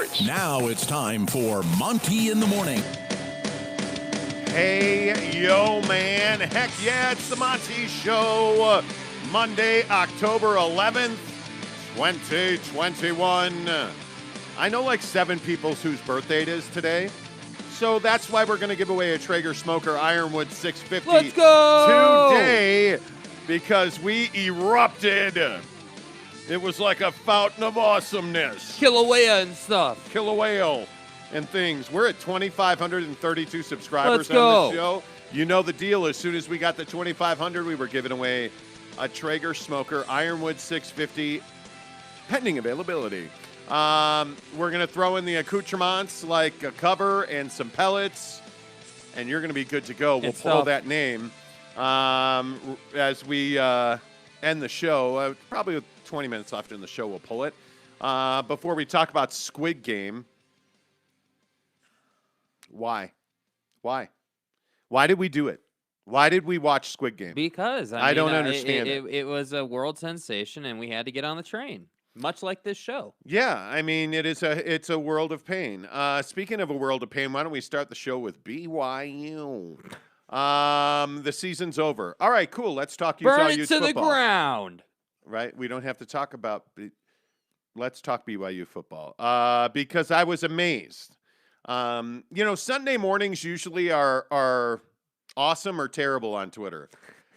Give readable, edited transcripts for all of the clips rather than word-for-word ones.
sports. Now it's time for Monty in the Morning. Hey, yo, man. Heck yeah, it's the Monty Show. Monday, October 11th, 2021. I know like 7 people whose birthday it is today. So that's why we're going to give away a Traeger Smoker Ironwood 650 Let's go! today, because we erupted. It was like a fountain of awesomeness. Kilauea and stuff. Killer whale and things. We're at 2,532 subscribers Let's go. on this show. You know the deal. As soon as we got the 2,500, we were giving away a Traeger Smoker Ironwood 650, pending availability. We're going to throw in the accoutrements like a cover and some pellets, and you're going to be good to go. We'll pull that name as we end the show. Probably with 20 minutes left in the show, we'll pull it. Before we talk about Squid Game, why? Why did we do it? Why did we watch Squid Game? Because I don't understand it was a world sensation, and we had to get on the train, much like this show. Yeah, I mean, it's a world of pain. Speaking of a world of pain, why don't we start the show with BYU? The season's over. All right, cool. Let's talk Utah Burn it Utes to Football. the ground. Right? We don't have to talk about. Let's talk BYU football. Because I was amazed. Sunday mornings usually are awesome or terrible on Twitter.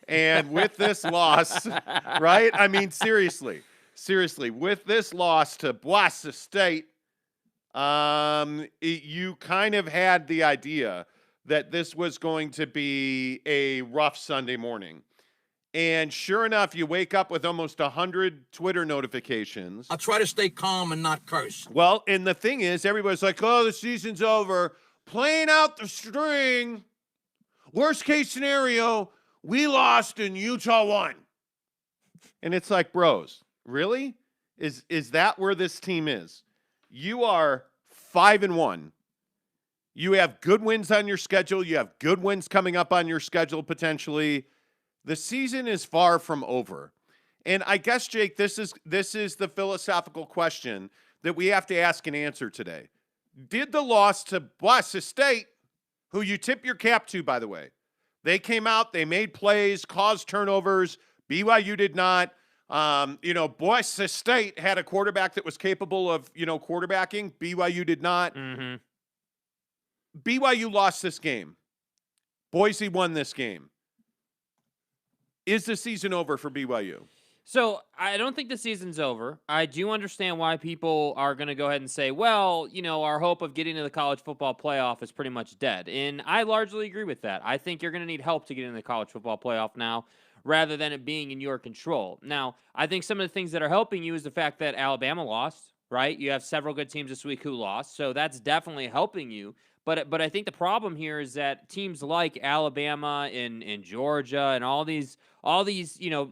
And with this loss, right? I mean, seriously, with this loss to Boise State, you kind of had the idea that this was going to be a rough Sunday morning. And sure enough, you wake up with almost 100 Twitter notifications. I'll try to stay calm and not curse. Well, and the thing is, everybody's like, oh, the season's over. Playing out the string. Worst case scenario, we lost and Utah won. And it's like, bros, really? Is that where this team is? You are 5-1. You have good wins on your schedule. You have good wins coming up on your schedule potentially. The season is far from over. And I guess, Jake, this is the philosophical question that we have to ask and answer today. Did the loss to Boise State, who you tip your cap to, by the way, they came out, they made plays, caused turnovers. BYU did not. Boise State had a quarterback that was capable of, quarterbacking. BYU did not. Mm-hmm. BYU lost this game. Boise won this game. Is the season over for BYU? So I don't think the season's over. I do understand why people are going to go ahead and say, well, our hope of getting to the college football playoff is pretty much dead. And I largely agree with that. I think you're going to need help to get in the college football playoff now rather than it being in your control. Now, I think some of the things that are helping you is the fact that Alabama lost, right? You have several good teams this week who lost. So that's definitely helping you. But I think the problem here is that teams like Alabama and Georgia and all these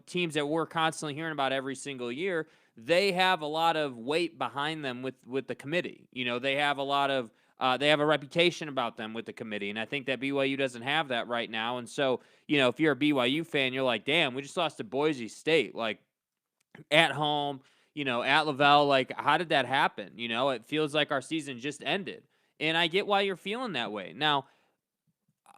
teams that we're constantly hearing about every single year, they have a lot of weight behind them with the committee. They have a lot of they have a reputation about them with the committee, and I think that BYU doesn't have that right now. And so, if you're a BYU fan, you're like, damn, we just lost to Boise State, like at home, at Lavelle. Like, how did that happen? It feels like our season just ended. And I get why you're feeling that way. Now,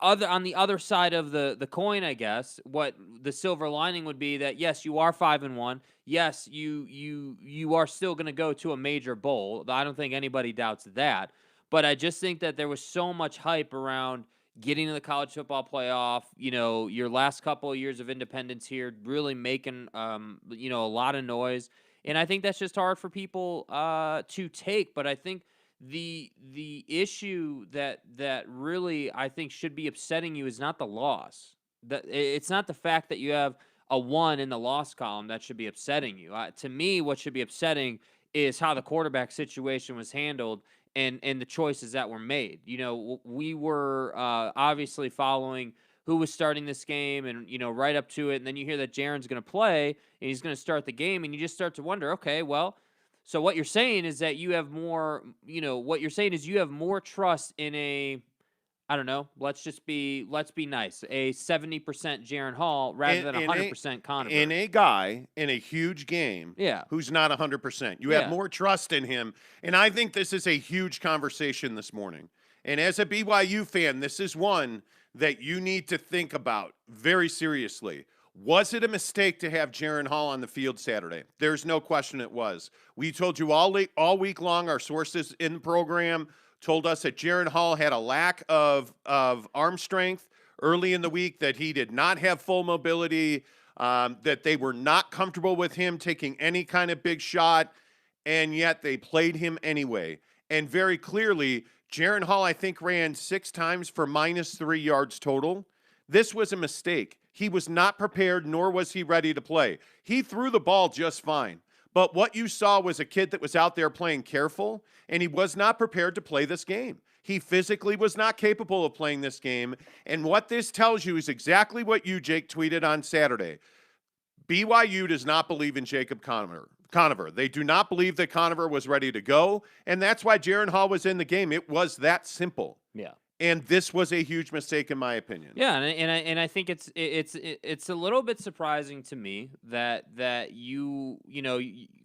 on the other side of the coin, I guess, what the silver lining would be that, yes, you are 5-1. Yes, you are still going to go to a major bowl. I don't think anybody doubts that. But I just think that there was so much hype around getting to the college football playoff, your last couple of years of independence here, really making, a lot of noise. And I think that's just hard for people to take. But I think the issue that really I think should be upsetting you is not the loss. It's not the fact that you have a 1 in the loss column that should be upsetting you. To me, what should be upsetting is how the quarterback situation was handled and the choices that were made. We were obviously following who was starting this game and, right up to it. And then you hear that Jaren's going to play and he's going to start the game. And you just start to wonder, okay, well, so what you're saying is that you have more, what you're saying is you have more trust in a I don't know. Let's be nice. A 70% Jaren Hall rather than 100% Conover. In a guy in a huge game Yeah. who's not 100%. You have more trust in him. And I think this is a huge conversation this morning. And as a BYU fan, this is one that you need to think about very seriously. Was it a mistake to have Jaren Hall on the field Saturday? There's no question it was. We told you all week long, our sources in the program told us that Jaren Hall had a lack of arm strength early in the week, that he did not have full mobility, that they were not comfortable with him taking any kind of big shot, and yet they played him anyway. And very clearly, Jaren Hall, I think, ran 6 times for -3 yards total. This was a mistake. He was not prepared, nor was he ready to play. He threw the ball just fine. But what you saw was a kid that was out there playing careful, and he was not prepared to play this game. He physically was not capable of playing this game. And what this tells you is exactly what you, Jake, tweeted on Saturday. BYU does not believe in Jacob Conover. They do not believe that Conover was ready to go, and that's why Jaren Hall was in the game. It was that simple. Yeah. And this was a huge mistake, in my opinion. Yeah, and I think it's a little bit surprising to me that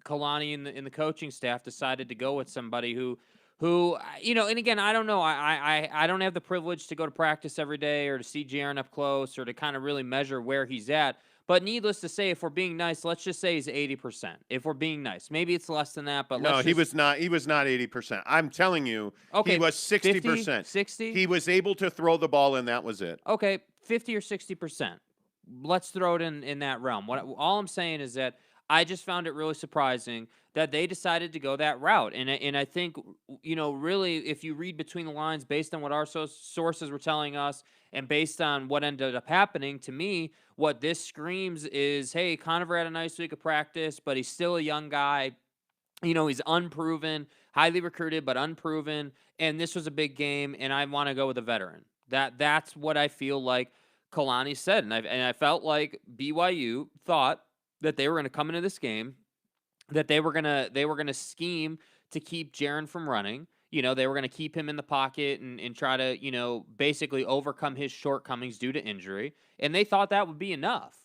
Kalani and the coaching staff decided to go with somebody who and again, I don't know, I don't have the privilege to go to practice every day or to see Jaren up close or to kind of really measure where he's at. But needless to say, if we're being nice, let's just say he's 80%. If we're being nice, maybe it's less than that. But no, he was not 80%. I'm telling you, he was 60%. 60? He was able to throw the ball, and that was it. Okay, 50 or 60%. Let's throw it in that realm. All I'm saying is that I just found it really surprising that they decided to go that route. And I think, really, if you read between the lines based on what our sources were telling us and based on what ended up happening, to me, what this screams is, hey, Conover had a nice week of practice, but he's still a young guy. He's unproven, highly recruited, but unproven. And this was a big game, and I want to go with a veteran. That's what I feel like Kalani said. And I felt like BYU thought that they were going to come into this game, that they were gonna scheme to keep Jaren from running. They were going to keep him in the pocket and try to, basically overcome his shortcomings due to injury. And they thought that would be enough.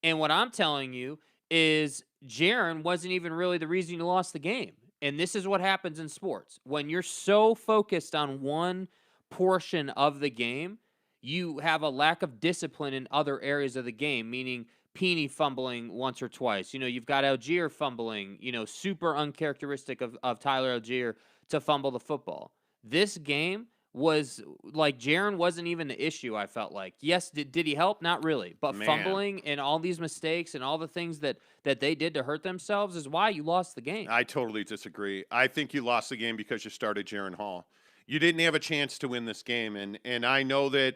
And what I'm telling you is Jaren wasn't even really the reason you lost the game. And this is what happens in sports. When you're so focused on one portion of the game, you have a lack of discipline in other areas of the game, meaning Peeney fumbling once or twice. You've got Algier fumbling, super uncharacteristic of Tyler Algier to fumble the football. This game was like Jaren wasn't even the issue, I felt like. Yes, did he help? Not really. But fumbling and all these mistakes and all the things that they did to hurt themselves is why you lost the game. I totally disagree. I think you lost the game because you started Jaren Hall. You didn't have a chance to win this game. And I know that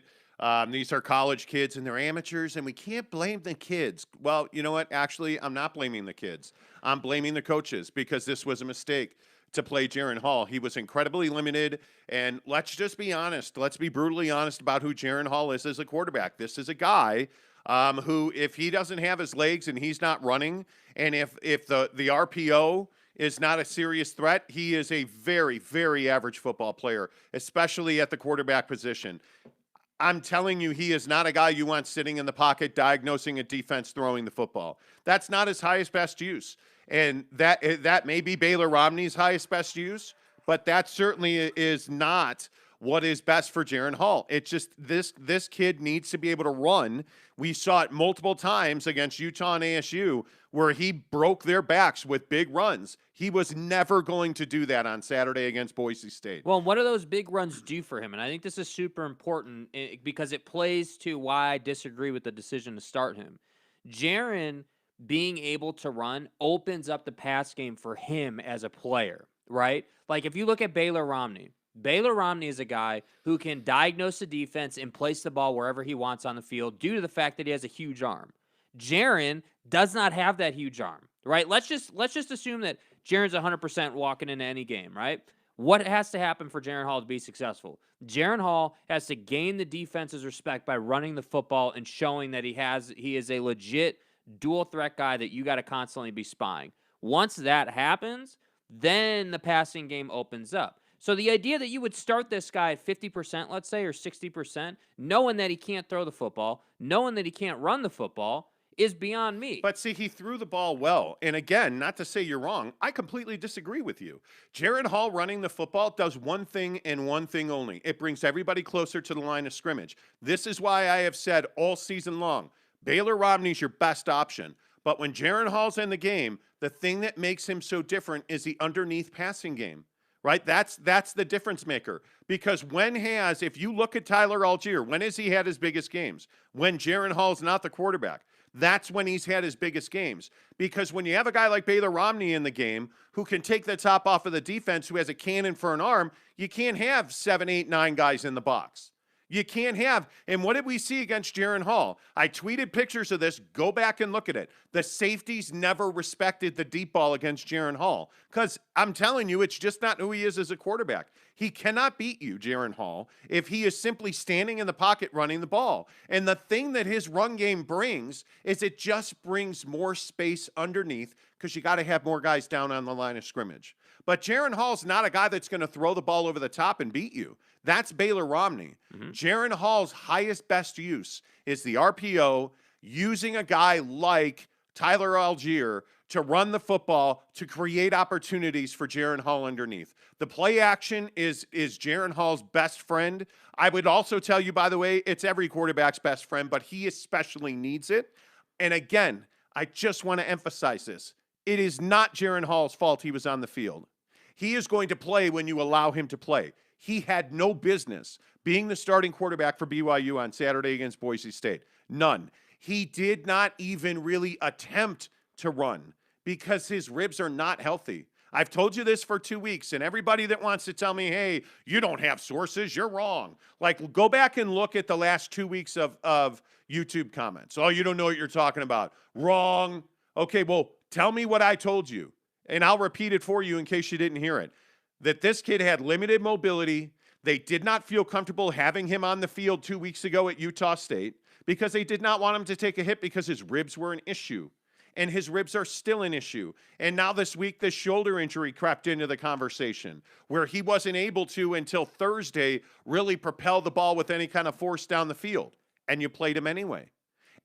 these are college kids and they're amateurs, and we can't blame the kids. Well, you know what? Actually, I'm not blaming the kids. I'm blaming the coaches because this was a mistake to play Jaren Hall. He was incredibly limited, and let's just be honest. Let's be brutally honest about who Jaren Hall is as a quarterback. This is a guy who, if he doesn't have his legs and he's not running, and if the RPO is not a serious threat, he is a very, very average football player, especially at the quarterback position. I'm telling you, he is not a guy you want sitting in the pocket, diagnosing a defense, throwing the football. That's not his highest best use. And that may be Baylor Romney's highest best use, but that certainly is not what is best for Jaren Hall. It's just this kid needs to be able to run. We saw it multiple times against Utah and ASU where he broke their backs with big runs. He was never going to do that on Saturday against Boise State. Well, what do those big runs do for him? And I think this is super important because it plays to why I disagree with the decision to start him. Jaren being able to run opens up the pass game for him as a player, right? Like if you look at Baylor Romney is a guy who can diagnose the defense and place the ball wherever he wants on the field due to the fact that he has a huge arm. Jaren does not have that huge arm, right? Let's just assume that Jaren's 100% walking into any game, right? What has to happen for Jaren Hall to be successful? Jaren Hall has to gain the defense's respect by running the football and showing that he is a legit dual threat guy that you got to constantly be spying. Once that happens, then the passing game opens up. So the idea that you would start this guy at 50%, let's say, or 60%, knowing that he can't throw the football, knowing that he can't run the football, is beyond me. But see, he threw the ball well. And again, not to say you're wrong, I completely disagree with you. Jaren Hall running the football does one thing and one thing only. It brings everybody closer to the line of scrimmage. This is why I have said all season long, Baylor Romney's your best option. But when Jaren Hall's in the game, the thing that makes him so different is the underneath passing game. Right? That's the difference maker. Because if you look at Tyler Algier, when has he had his biggest games? When Jaren Hall's not the quarterback. That's when he's had his biggest games. Because when you have a guy like Baylor Romney in the game who can take the top off of the defense, who has a cannon for an arm, you can't have 7, 8, 9 guys in the box. You can't have. And what did we see against Jaren Hall? I tweeted pictures of this. Go back and look at it. The safeties never respected the deep ball against Jaren Hall. Because I'm telling you, it's just not who he is as a quarterback. He cannot beat you, Jaren Hall, if he is simply standing in the pocket running the ball. And the thing that his run game brings is it just brings more space underneath because you got to have more guys down on the line of scrimmage. But Jaren Hall's not a guy that's going to throw the ball over the top and beat you. That's Baylor Romney. Jaren Hall's highest best use is the RPO, using a guy like Tyler Algier to run the football, to create opportunities for Jaren Hall underneath. The play action is Jaren Hall's best friend. I would also tell you, by the way, it's every quarterback's best friend, but he especially needs it. And again, I just want to emphasize this. It is not Jaren Hall's fault he was on the field. He is going to play when you allow him to play. He had no business being the starting quarterback for BYU on Saturday against Boise State. None. He did not even really attempt to run because his ribs are not healthy. I've told you this for 2 weeks, and everybody that wants to tell me, hey, you don't have sources, you're wrong. Like, go back and look at the last 2 weeks of YouTube comments. Oh, you don't know what you're talking about. Wrong. Okay, well, tell me what I told you, and I'll repeat it for you in case you didn't hear it. That this kid had limited mobility. They did not feel comfortable having him on the field 2 weeks ago at Utah State because they did not want him to take a hit because his ribs were an issue. And his ribs are still an issue. And now this week, this shoulder injury crept into the conversation where he wasn't able to, until Thursday, really propel the ball with any kind of force down the field. And you played him anyway.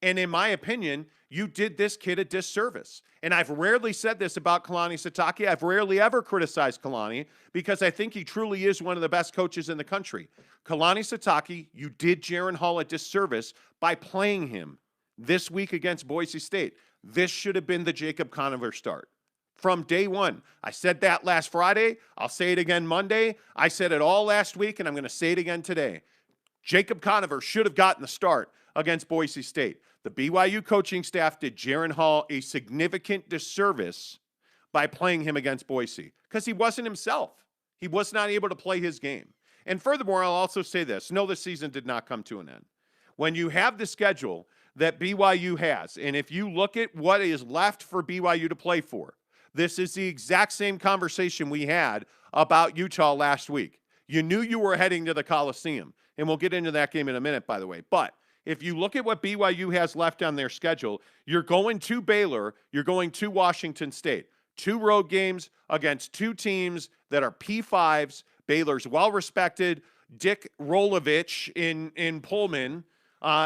And in my opinion, you did this kid a disservice. And I've rarely said this about Kalani Sitake. I've rarely ever criticized Kalani because I think he truly is one of the best coaches in the country. Kalani Sitake, you did Jaren Hall a disservice by playing him this week against Boise State. This should have been the Jacob Conover start from day one. I said that last Friday. I'll say it again Monday. I said it all last week, and I'm going to say it again today. Jacob Conover should have gotten the start against Boise State. The BYU coaching staff did Jaren Hall a significant disservice by playing him against Boise because he wasn't himself. He was not able to play his game. And furthermore, I'll also say this. No, the season did not come to an end. When you have the schedule that BYU has, and if you look at what is left for BYU to play for, this is the exact same conversation we had about Utah last week. You knew you were heading to the Coliseum, and we'll get into that game in a minute, by the way. But if you look at what BYU has left on their schedule, you're going to Baylor, you're going to Washington State. 2 road games against 2 teams that are P5s. Baylor's well-respected. Dick Rolovich in Pullman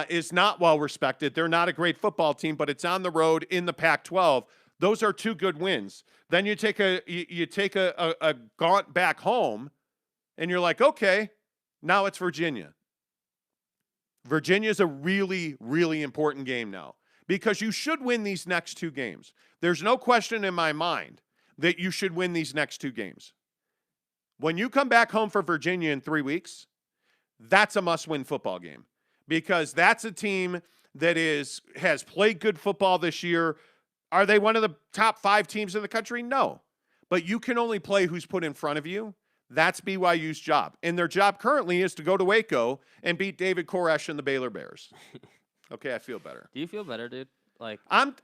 is not well-respected. They're not a great football team, but it's on the road in the Pac-12. Those are 2 good wins. Then you take a gaunt back home, and you're like, okay, now it's Virginia. Virginia's a really, really important game now because you should win these next 2 games. There's no question in my mind that you should win these next 2 games. When you come back home for Virginia in 3 weeks, that's a must-win football game because that's a team that has played good football this year. Are they one of the top 5 teams in the country? No. But you can only play who's put in front of you. That's BYU's job. And their job currently is to go to Waco and beat David Koresh and the Baylor Bears. Okay, I feel better. Do you feel better, dude? Like I'm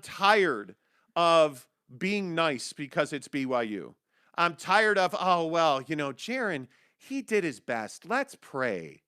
tired of being nice because it's BYU. I'm tired of, oh, well, Jaren, he did his best. Let's pray.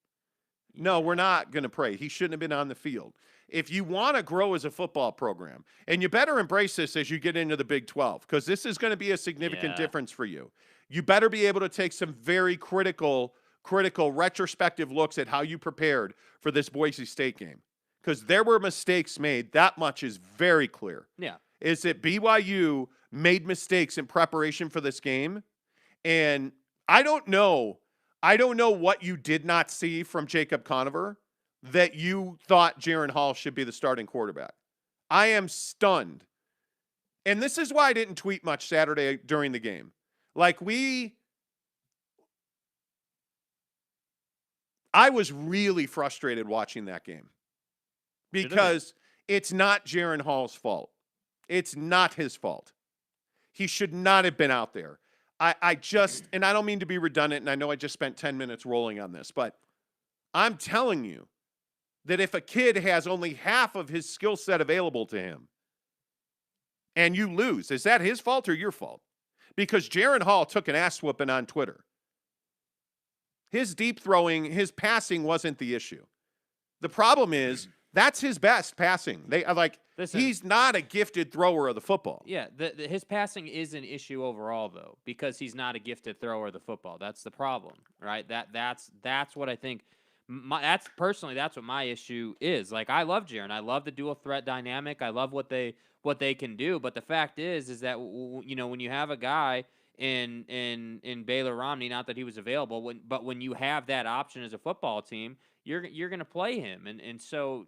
No, we're not going to pray. He shouldn't have been on the field. If you want to grow as a football program, and you better embrace this as you get into the Big 12, because this is going to be a significant difference for you. you better be able to take some very critical retrospective looks at how you prepared for this Boise State game. Because there were mistakes made. That much is very clear. Yeah. Is that BYU made mistakes in preparation for this game. And I don't know what you did not see from Jacob Conover that you thought Jaren Hall should be the starting quarterback. I am stunned. And this is why I didn't tweet much Saturday during the game. I was really frustrated watching that game because it's not Jaren Hall's fault. It's not his fault. He should not have been out there. I don't mean to be redundant, and I know I just spent 10 minutes rolling on this, but I'm telling you that if a kid has only half of his skill set available to him and you lose, is that his fault or your fault? Because Jaren Hall took an ass whooping on Twitter. His deep throwing, his passing wasn't the issue. The problem is that's his best passing. He's not a gifted thrower of the football. Yeah, his passing is an issue overall, though, because he's not a gifted thrower of the football. That's the problem, right? That's what I think. That's what my issue is. Like, I love Jaren. I love the dual threat dynamic. I love what they can do. But the fact is that when you have a guy in Baylor Romney, not that he was available, but when you have that option as a football team, you're going to play him. And so,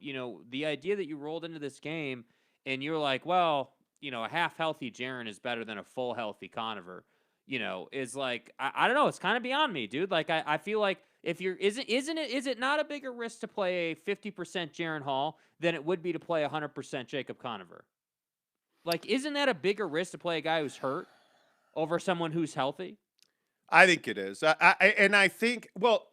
the idea that you rolled into this game and you're like, well, a half healthy Jaren is better than a full healthy Conover, is like, I don't know. It's kind of beyond me, dude. Like, I feel like if is it not a bigger risk to play a 50% Jaren Hall than it would be to play 100% Jacob Conover? Like, isn't that a bigger risk to play a guy who's hurt over someone who's healthy? I think it is. I think, well,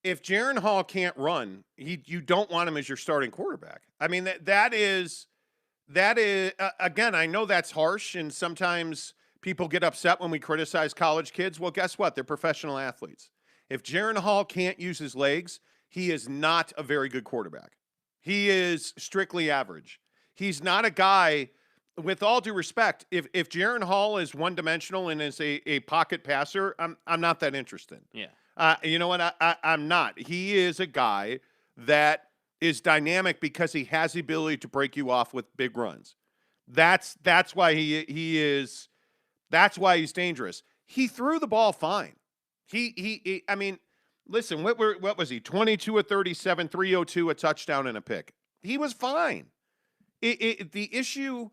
if Jaren Hall can't run, you don't want him as your starting quarterback. I mean, that is again, I know that's harsh, and sometimes people get upset when we criticize college kids. Well, guess what? They're professional athletes. If Jaren Hall can't use his legs, he is not a very good quarterback. He is strictly average. He's not a guy, with all due respect, if Jaren Hall is one-dimensional and is a pocket passer, I'm not that interested. Yeah. You know what? I'm not. He is a guy that is dynamic because he has the ability to break you off with big runs. That's why he is. That's why he's dangerous. He threw the ball fine. He I mean, listen, what was he? 22 of 37, 302, a touchdown and a pick. He was fine. The issue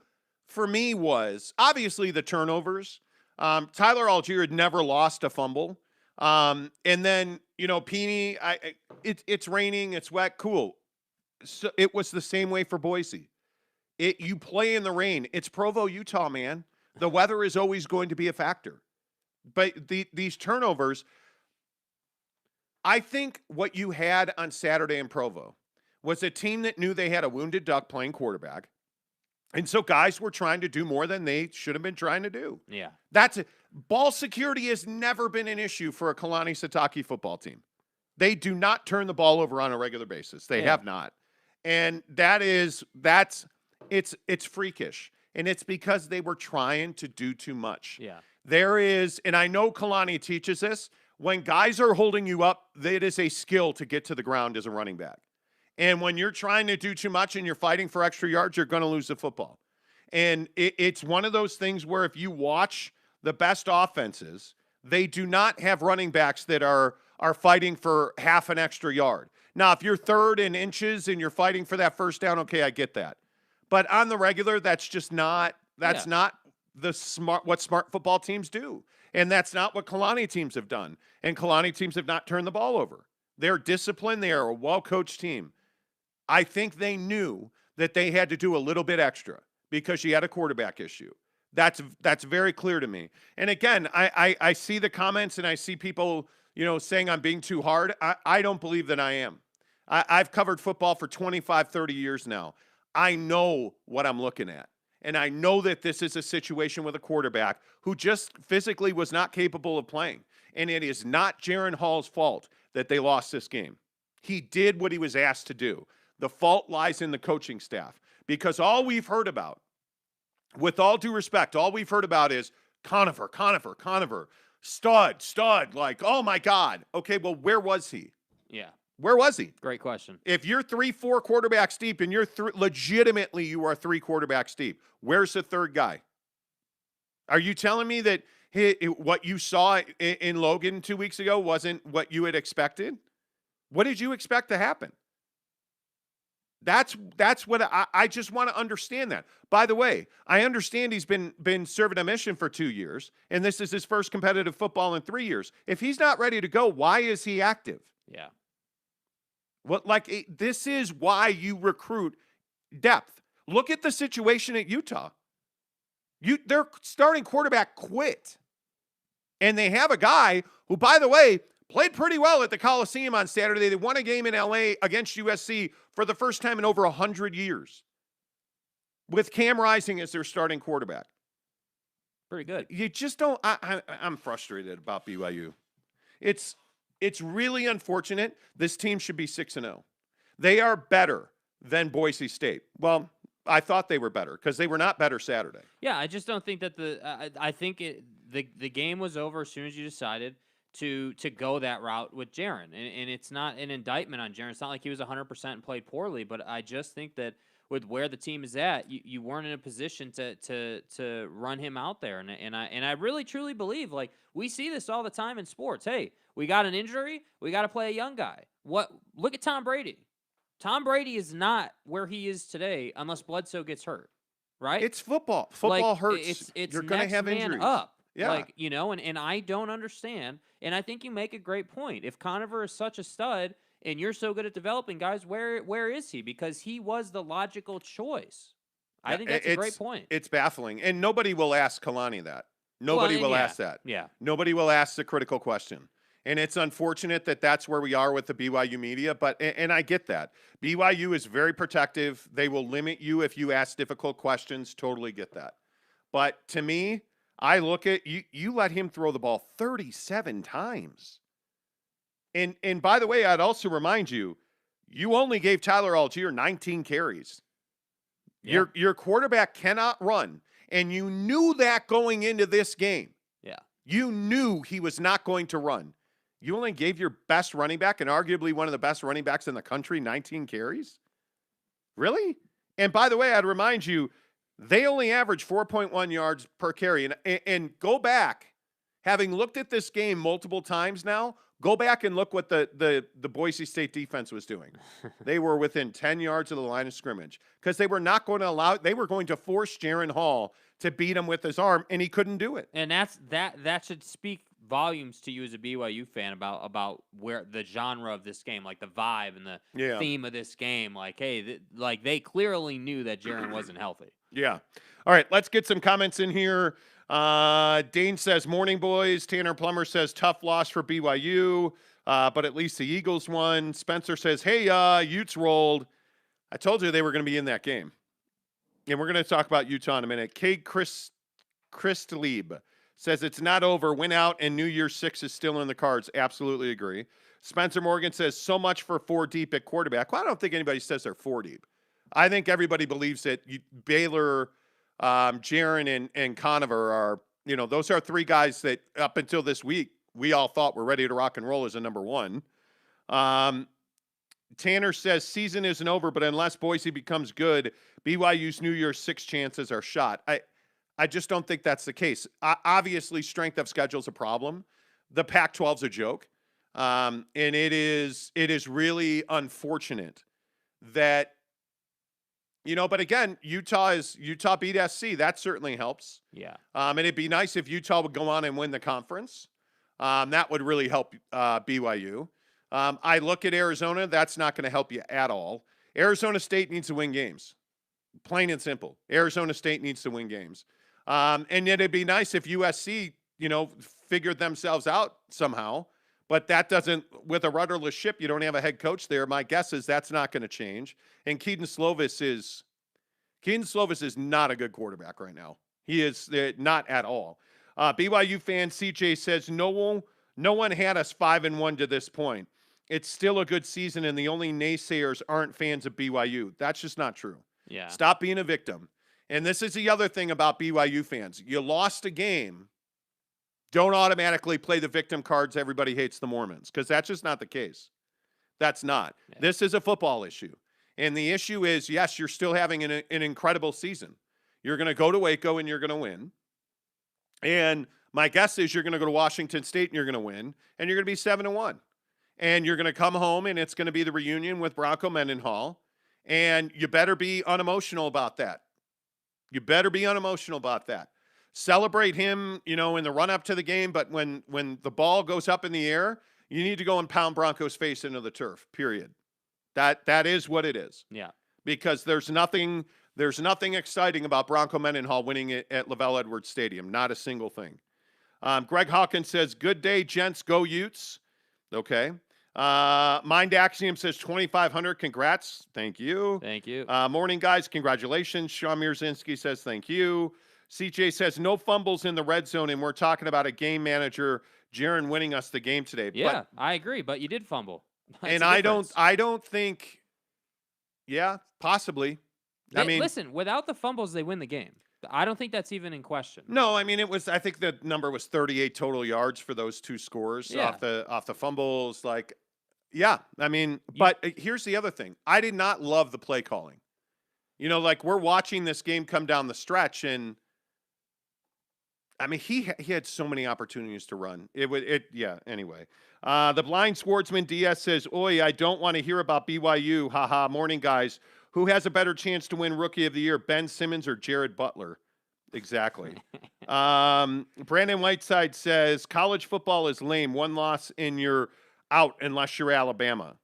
for me was obviously the turnovers. Tyler Algier had never lost a fumble. And then, Peeny, it's raining, it's wet, cool. So it was the same way for Boise. You play in the rain. It's Provo, Utah, man. The weather is always going to be a factor. But these turnovers, I think what you had on Saturday in Provo was a team that knew they had a wounded duck playing quarterback. And so guys were trying to do more than they should have been trying to do. Yeah. Ball security has never been an issue for a Kalani Sitake football team. They do not turn the ball over on a regular basis. They have not. And it's freakish. And it's because they were trying to do too much. Yeah. There is, and I know Kalani teaches this, when guys are holding you up, it is a skill to get to the ground as a running back. And when you're trying to do too much and you're fighting for extra yards, you're going to lose the football. And it's one of those things where if you watch the best offenses, they do not have running backs that are fighting for half an extra yard. Now, if you're third in inches and you're fighting for that first down, okay, I get that. But on the regular, that's just not not what smart football teams do. And that's not what Kalani teams have done. And Kalani teams have not turned the ball over. They're disciplined. They are a well-coached team. I think they knew that they had to do a little bit extra because you had a quarterback issue. That's very clear to me. And again, I see the comments and I see people, saying I'm being too hard. I don't believe that I am. I've covered football for 25, 30 years now. I know what I'm looking at. And I know that this is a situation with a quarterback who just physically was not capable of playing. And it is not Jaren Hall's fault that they lost this game. He did what he was asked to do. The fault lies in the coaching staff. Because all we've heard about, with all due respect, all we've heard about is Conover. Stud. Like, oh my God. Okay, well, where was he? Yeah. Where was he? Great question. If you're 3-4 quarterbacks deep and you're legitimately you are 3 quarterbacks deep, where's the third guy? Are you telling me that what you saw in Logan 2 weeks ago wasn't what you had expected? What did you expect to happen? That's what I just want to understand that. By the way, I understand he's been serving a mission for 2 years, and this is his first competitive football in 3 years. If he's not ready to go, why is he active? Yeah. This is why you recruit depth. Look at the situation at Utah. Their starting quarterback quit. And they have a guy who, by the way, played pretty well at the Coliseum on Saturday. They won a game in LA against USC for the first time in over 100 years with Cam Rising as their starting quarterback. Pretty good. You just don't I'm frustrated about BYU. It's really unfortunate. This team should be 6-0. They are better than Boise State. Well, I thought they were better because they were not better Saturday. Yeah, I just don't think that I think the game was over as soon as you decided to go that route with Jaren. And it's not an indictment on Jaren. It's not like he was 100% and played poorly, but I just think that with where the team is at, you weren't in a position to run him out there. And I really truly believe, like, we see this all the time in sports. Hey, we got an injury, we got to play a young guy. Look at Tom Brady. Tom Brady is not where he is today unless Bledsoe gets hurt, right? It's football. Football hurts. It's You're going to have man injuries. Up. Yeah. And I don't understand. And I think you make a great point. If Conover is such a stud and you're so good at developing guys, where is he? Because he was the logical choice. I think that's a great point. It's baffling. And nobody will ask Kalani that. Nobody will ask that. Yeah. Nobody will ask the critical question. And it's unfortunate that that's where we are with the BYU media, and I get that. BYU is very protective. They will limit you if you ask difficult questions. Totally get that. But to me, I look at you let him throw the ball 37 times. And by the way, I'd also remind you, you only gave Tyler Algier 19 carries. Yeah. Your quarterback cannot run, and you knew that going into this game. Yeah. You knew he was not going to run. You only gave your best running back and arguably one of the best running backs in the country 19 carries? Really? And by the way, I'd remind you, they only average 4.1 yards per carry. And go back, having looked at this game multiple times now, go back and look what the Boise State defense was doing. They were within 10 yards of the line of scrimmage because they were not going to they were going to force Jaren Hall to beat him with his arm, and he couldn't do it. And that should speak volumes to you as a BYU fan about where the genre of this game, like the vibe and the theme of this game. Like, hey, they clearly knew that Jaren wasn't healthy. Yeah. All right, let's get some comments in here. Dane says, morning, boys. Tanner Plummer says, tough loss for BYU, but at least the Eagles won. Spencer says, hey, Utes rolled. I told you they were going to be in that game. And we're going to talk about Utah in a minute. Kate Christlieb says it's not over. Win out and New Year's 6 is still in the cards. Absolutely agree. Spencer Morgan says so much for 4 deep at quarterback. Well, I don't think anybody says they're 4 deep. I think everybody believes that Baylor, Jaren, and Conover are, those are 3 guys that up until this week, we all thought were ready to rock and roll as a number 1. Tanner says season isn't over, but unless Boise becomes good, BYU's New Year's 6 chances are shot. I just don't think that's the case. Obviously, strength of schedule is a problem. The Pac-12's a joke, and it is really unfortunate that but again, Utah beat SC. That certainly helps. Yeah. And it'd be nice if Utah would go on and win the conference. That would really help BYU. I look at Arizona. That's not going to help you at all. Arizona State needs to win games. Plain and simple. Arizona State needs to win games. And yet it'd be nice if USC, figured themselves out somehow. But that doesn't, with a rudderless ship, you don't have a head coach there. My guess is that's not going to change. And Keaton Slovis is not a good quarterback right now. He is not at all. BYU fan CJ says, no one had us 5-1 to this point. It's still a good season, and the only naysayers aren't fans of BYU. That's just not true. Yeah. Stop being a victim. And this is the other thing about BYU fans. You lost a game don't automatically play the victim cards. Everybody hates the Mormons, because that's just not the case. That's not. Yeah. This is a football issue. And the issue is, yes, you're still having an incredible season. You're going to go to Waco and you're going to win. And my guess is you're going to go to Washington State and you're going to win. And you're going to be 7-1. And you're going to come home and it's going to be the reunion with Bronco Mendenhall. And you better be unemotional about that. You better be unemotional about that. Celebrate him, in the run-up to the game. But when the ball goes up in the air, you need to go and pound Bronco's face into the turf, period. That is what it is. Yeah. Because there's nothing exciting about Bronco Mendenhall winning it at Lavelle Edwards Stadium. Not a single thing. Greg Hawkins says, good day, gents. Go Utes. Okay. Mind Axiom says 2,500. Congrats. Thank you. Thank you. Morning, guys. Congratulations. Sean Mirzinski says thank you. CJ says no fumbles in the red zone, and we're talking about a game manager, Jaren, winning us the game today. Yeah, I agree, but you did fumble. That's and I don't think, yeah, possibly. Listen, without the fumbles, they win the game. I don't think that's even in question. No, I think the number was 38 total yards for those two scores off the fumbles. But here's the other thing. I did not love the play calling. We're watching this game come down the stretch, and he had so many opportunities to run. Anyway. The blind swordsman Diaz says, "Oi, I don't want to hear about BYU. Haha. Morning, guys. Who has a better chance to win Rookie of the Year, Ben Simmons or Jared Butler?" Exactly. Brandon Whiteside says, college football is lame. One loss and you're out unless you're Alabama.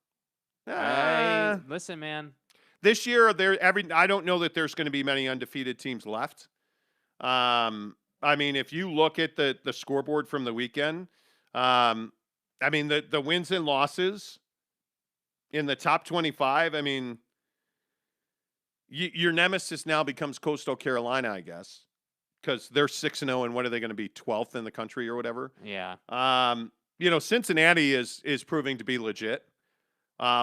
Listen, man. This year, I don't know that there's going to be many undefeated teams left. If you look at the scoreboard from the weekend, the wins and losses in the top 25, your nemesis now becomes Coastal Carolina, I guess, because they're 6-0, and what are they going to be, 12th in the country or whatever? Yeah. Cincinnati is proving to be legit,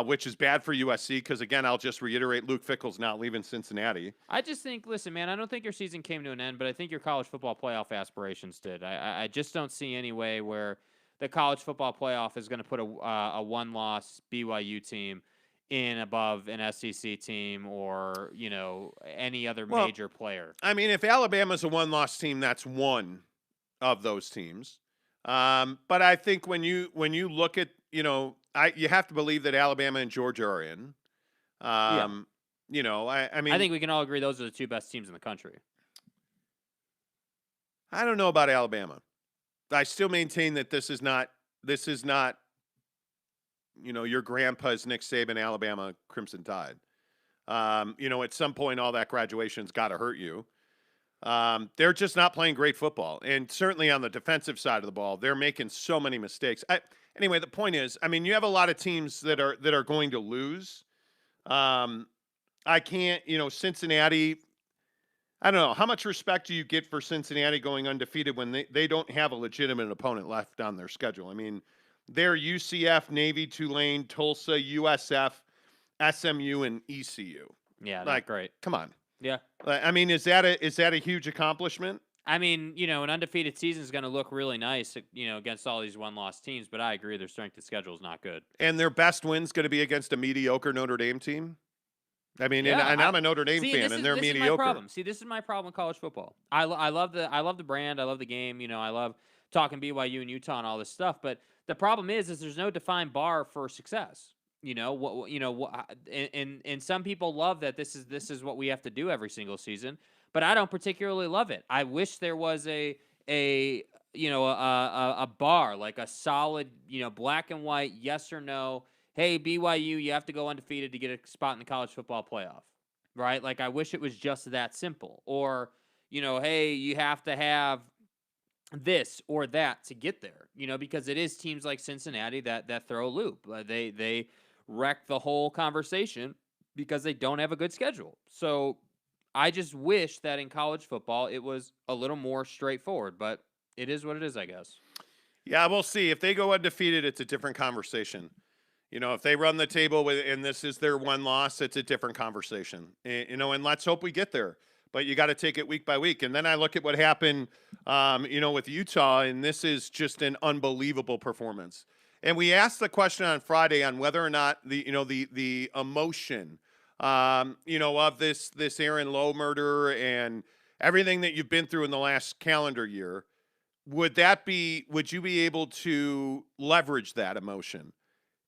which is bad for USC because, again, I'll just reiterate, Luke Fickell's not leaving Cincinnati. I just think, listen, man, I don't think your season came to an end, but I think your college football playoff aspirations did. I just don't see any way where the college football playoff is going to put a one-loss BYU team in above an SEC team or, any other major player. If Alabama's a one-loss team, that's one of those teams. But I think when you look at, you have to believe that Alabama and Georgia are in. I think we can all agree those are the two best teams in the country. I don't know about Alabama. I still maintain that this is not your grandpa's Nick Saban, Alabama Crimson Tide. At some point, all that graduation's got to hurt you. They're just not playing great football. And certainly on the defensive side of the ball, they're making so many mistakes. Anyway, the point is, you have a lot of teams that are going to lose. I can't, Cincinnati, I don't know. How much respect do you get for Cincinnati going undefeated when they don't have a legitimate opponent left on their schedule? They're UCF, Navy, Tulane, Tulsa, USF, SMU, and ECU. Yeah, not great. Come on. Yeah. Is that a huge accomplishment? An undefeated season is going to look really nice, against all these one-loss teams, but I agree their strength of schedule is not good. And their best win's going to be against a mediocre Notre Dame team? I'm a Notre Dame fan, and they're mediocre. This is my problem. This is my problem with college football. I love the brand. I love the game. I love talking BYU and Utah and all this stuff, but the problem is there's no defined bar for success. And some people love that this is what we have to do every single season, but I don't particularly love it. I wish there was a bar, like a solid, black and white, yes or no. Hey, BYU, you have to go undefeated to get a spot in the college football playoff, right? Like, I wish it was just that simple. Or, hey, you have to have this or that to get there, because it is teams like Cincinnati that throw a loop. They wreck the whole conversation because they don't have a good schedule. So I just wish that in college football it was a little more straightforward, but it is what it is, I guess. Yeah, we'll see. If they go undefeated, it's a different conversation. If they run the table and this is their one loss, it's a different conversation. And let's hope we get there. but you got to take it week by week. And then I look at what happened, with Utah, and this is just an unbelievable performance. And we asked the question on Friday on whether or not the emotion, of this Aaron Lowe murder and everything that you've been through in the last calendar year, would you be able to leverage that emotion?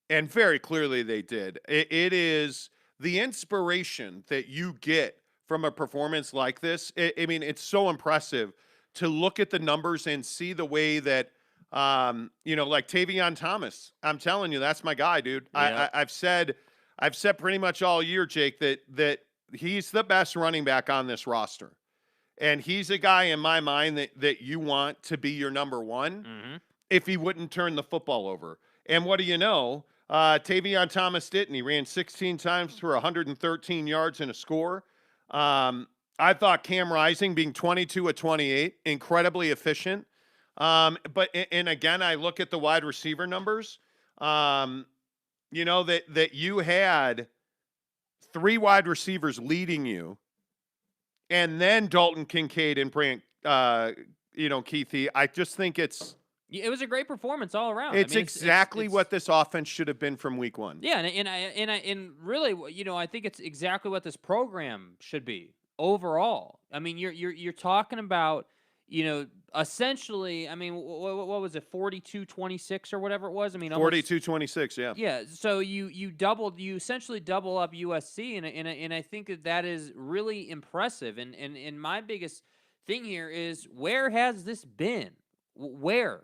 And very clearly they did. It is the inspiration that you get from a performance like this. It's so impressive to look at the numbers and see the way that, like Tavion Thomas. I'm telling you, that's my guy, dude. Yeah. I've said pretty much all year, Jake, that he's the best running back on this roster. And he's a guy in my mind that you want to be your number one if he wouldn't turn the football over. And what do you know? Tavion Thomas didn't. He ran 16 times for 113 yards and a score. I thought Cam Rising being 22 of 28, incredibly efficient. But again, I look at the wide receiver numbers, that you had 3 wide receivers leading you. And then Dalton Kincaid and Brant, Keithy. I just think it was a great performance all around. It's exactly what this offense should have been from week one. Yeah, and really, I think it's exactly what this program should be overall. I mean, you're talking about, essentially. I mean, what was it, 42-26 or whatever it was? I mean, 42-26. Yeah. Yeah. So you essentially double up USC, and I think that is really impressive. And my biggest thing here is, where has this been? Where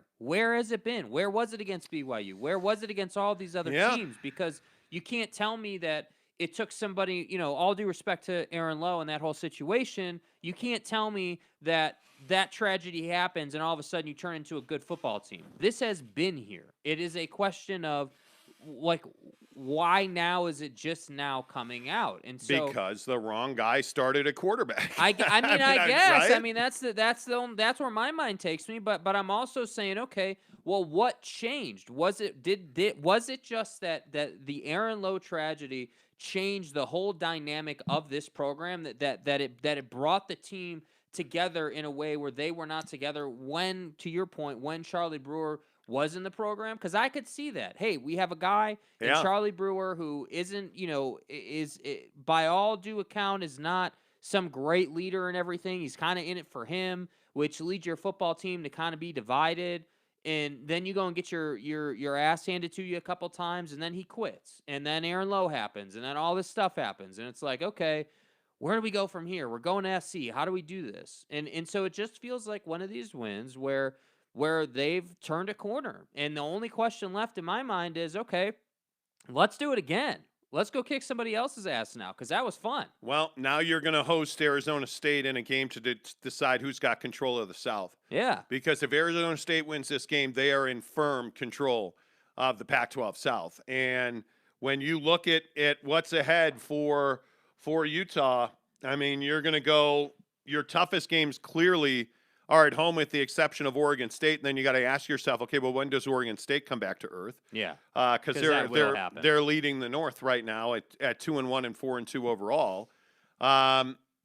has it been? Where was it against BYU? Where was it against all these other teams? Because you can't tell me that it took somebody, all due respect to Aaron Lowe and that whole situation, you can't tell me that tragedy happens and all of a sudden you turn into a good football team. This has been here. It is a question of, why now is it just now coming out? And so, because the wrong guy started a quarterback. I guess. Right? I mean, that's where my mind takes me. But I'm also saying, okay, well, what changed? Was it just that the Aaron Lowe tragedy changed the whole dynamic of this program, that it brought the team together in a way where they were not together when, to your point, when Charlie Brewer was in the program? Because I could see that. Hey, we have a guy in Charlie Brewer who isn't, is by all due account is not some great leader and everything. He's kind of in it for him, which leads your football team to kind of be divided. And then you go and get your ass handed to you a couple times, and then he quits. And then Aaron Lowe happens, and then all this stuff happens. And it's like, okay, where do we go from here? We're going to SC. How do we do this? And so it just feels like one of these wins where they've turned a corner. And the only question left in my mind is, okay, let's do it again. Let's go kick somebody else's ass now, because that was fun. Well, now you're going to host Arizona State in a game to decide who's got control of the South. Yeah. Because if Arizona State wins this game, they are in firm control of the Pac-12 South. And when you look at what's ahead for Utah, I mean, you're going to go – your toughest games clearly – are at home with the exception of Oregon State, and then you got to ask yourself, okay, well, when does Oregon State come back to earth? Yeah, because they're leading the North right now at 2-1 and 4-2 overall.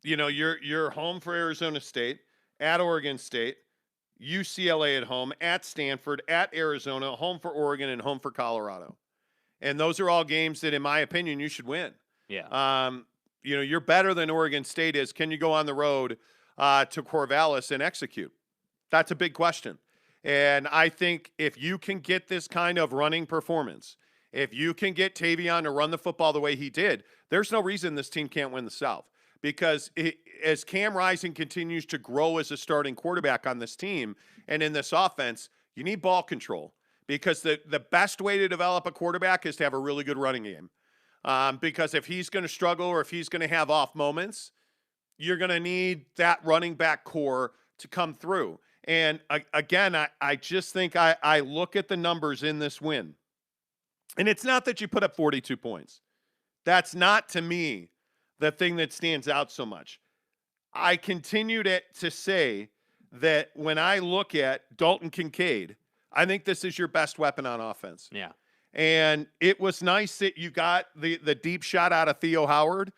You're home for Arizona State, at Oregon State, UCLA at home, at Stanford, at Arizona, home for Oregon, and home for Colorado. And those are all games that, in my opinion, you should win. Yeah. You're better than Oregon State is. Can you go on the road to Corvallis and execute? That's a big question. And I think if you can get this kind of running performance, if you can get Tavion to run the football the way he did, there's no reason this team can't win the South. Because as Cam Rising continues to grow as a starting quarterback on this team and in this offense, you need ball control. Because the best way to develop a quarterback is to have a really good running game. Because if he's going to struggle or if he's going to have off moments, you're going to need that running back core to come through. And again, I just think I look at the numbers in this win. And it's not that you put up 42 points. That's not, to me, the thing that stands out so much. I continue to say that when I look at Dalton Kincaid, I think this is your best weapon on offense. Yeah. And it was nice that you got the deep shot out of Theo Howard.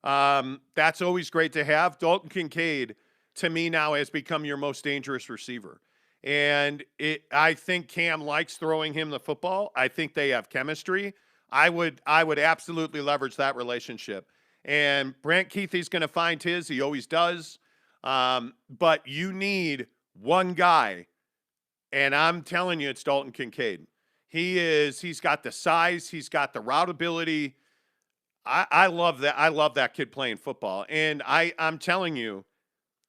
That's always great to have. Dalton Kincaid, to me now, has become your most dangerous receiver. And I think Cam likes throwing him the football. I think they have chemistry. I would absolutely leverage that relationship. And Brant Keithy's going to find his. He always does. But you need one guy, and I'm telling you, it's Dalton Kincaid. He's got the size. He's got the route ability. I love that. I love that kid playing football. And I'm telling you,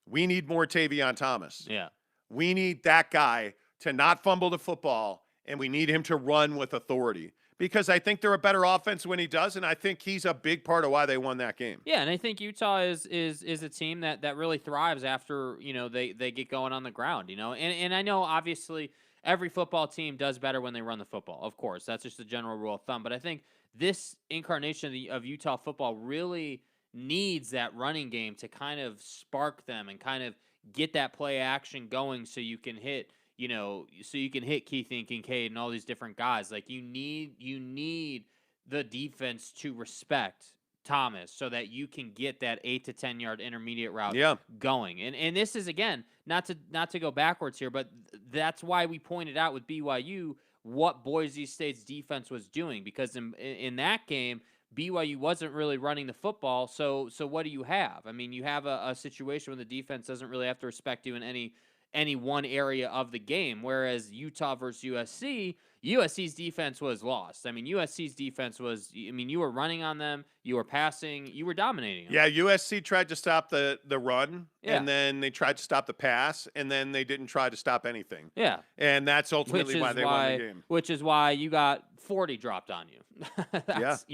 we need more Tavion Thomas. Yeah. We need that guy to not fumble the football, and we need him to run with authority because I think they're a better offense when he does, and I think he's a big part of why they won that game. Yeah, and I think Utah is a team that really thrives after, they get going on the ground, And I know obviously every football team does better when they run the football. Of course, that's just a general rule of thumb, but I think this incarnation of Utah football really needs that running game to kind of spark them and kind of get that play action going so you can hit, Keithy and Kincaid and all these different guys. Like you need the defense to respect Thomas so that you can get that 8 to 10 yard intermediate route going. And this is, again, not to go backwards here, but that's why we pointed out with BYU what Boise State's defense was doing, because in that game, BYU wasn't really running the football. So what do you have? I mean, you have a situation where the defense doesn't really have to respect you in any one area of the game. Whereas Utah versus USC, USC's defense was lost. I mean, USC's defense was, you were running on them, you were passing, you were dominating them. Yeah, USC tried to stop the run, and then they tried to stop the pass, and then they didn't try to stop anything. Yeah. And that's ultimately why they won the game. Which is why you got 40 dropped on you. That's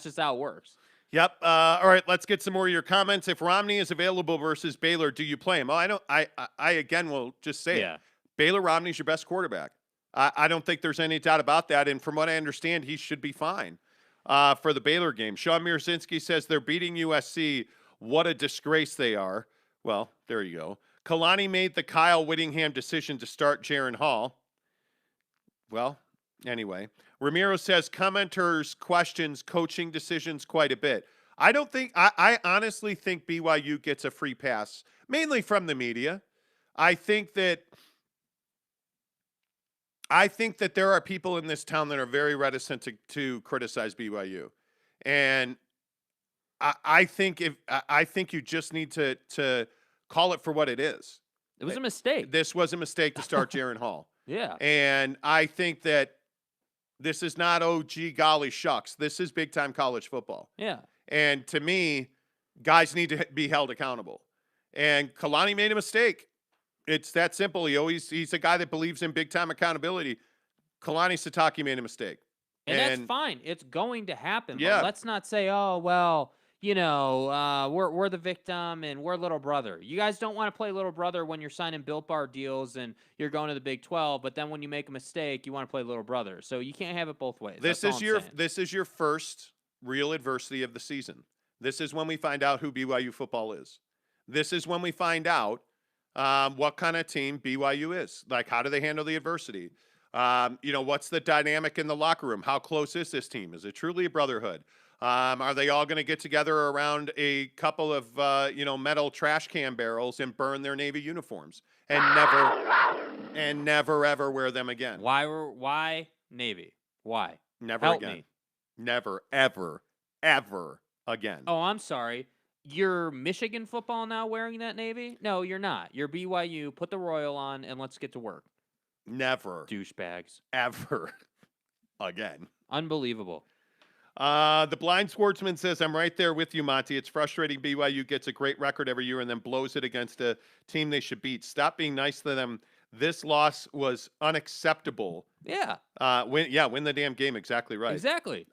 just how it works. Yep. All right, let's get some more of your comments. If Romney is available versus Baylor, do you play him? I again will just say it. Baylor Romney's your best quarterback. I don't think there's any doubt about that. And from what I understand, he should be fine for the Baylor game. Sean Mirzinski says they're beating USC. What a disgrace they are. Well, there you go. Kalani made the Kyle Whittingham decision to start Jaren Hall. Well, anyway. Ramiro says commenters questions coaching decisions quite a bit. I honestly think BYU gets a free pass, mainly from the media. I think that there are people in this town that are very reticent to criticize BYU. And I think you just need to call it for what it is. It was a mistake. This was a mistake to start Jaren Hall. Yeah. And I think that this is not, oh, gee, golly, shucks. This is big-time college football. Yeah. And to me, guys need to be held accountable. And Kalani made a mistake. It's that simple. He's a guy that believes in big-time accountability. Kalani Sitake made a mistake. And that's fine. It's going to happen. Yeah. But let's not say, oh, well, we're the victim and we're little brother. You guys don't want to play little brother when you're signing Built Bar deals and you're going to the Big 12, but then when you make a mistake, you want to play little brother. So you can't have it both ways. This is your first real adversity of the season. This is when we find out who BYU football is. This is when we find out what kind of team BYU is. Like, how do they handle the adversity? What's the dynamic in the locker room? How close is this team? Is it truly a brotherhood? Are they all going to get together around a couple of, metal trash can barrels and burn their Navy uniforms and never ever wear them again? Why Navy? Why? Never Help again. me. Never, ever, ever again. Oh, I'm sorry. You're Michigan football now wearing that Navy? No, you're not. You're BYU. Put the Royal on and let's get to work. Never. Douchebags. Ever again. Unbelievable. The blind sportsman says, I'm right there with you, Monty. It's frustrating BYU gets a great record every year and then blows it against a team they should beat. Stop being nice to them. This loss was unacceptable. Yeah. Win the damn game. Exactly right. Exactly.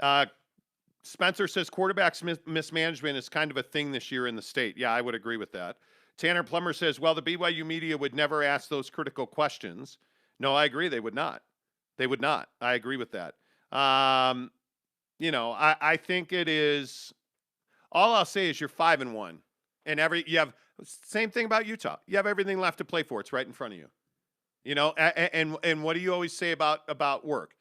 Spencer says quarterbacks mismanagement is kind of a thing this year in the state. Yeah, I would agree with that. Tanner Plummer says, well, the BYU media would never ask those critical questions. No, I agree. They would not. They would not. I agree with that. I think it is. All I'll say is you're 5-1, and you have same thing about Utah. You have everything left to play for. It's right in front of you. And what do you always say about work?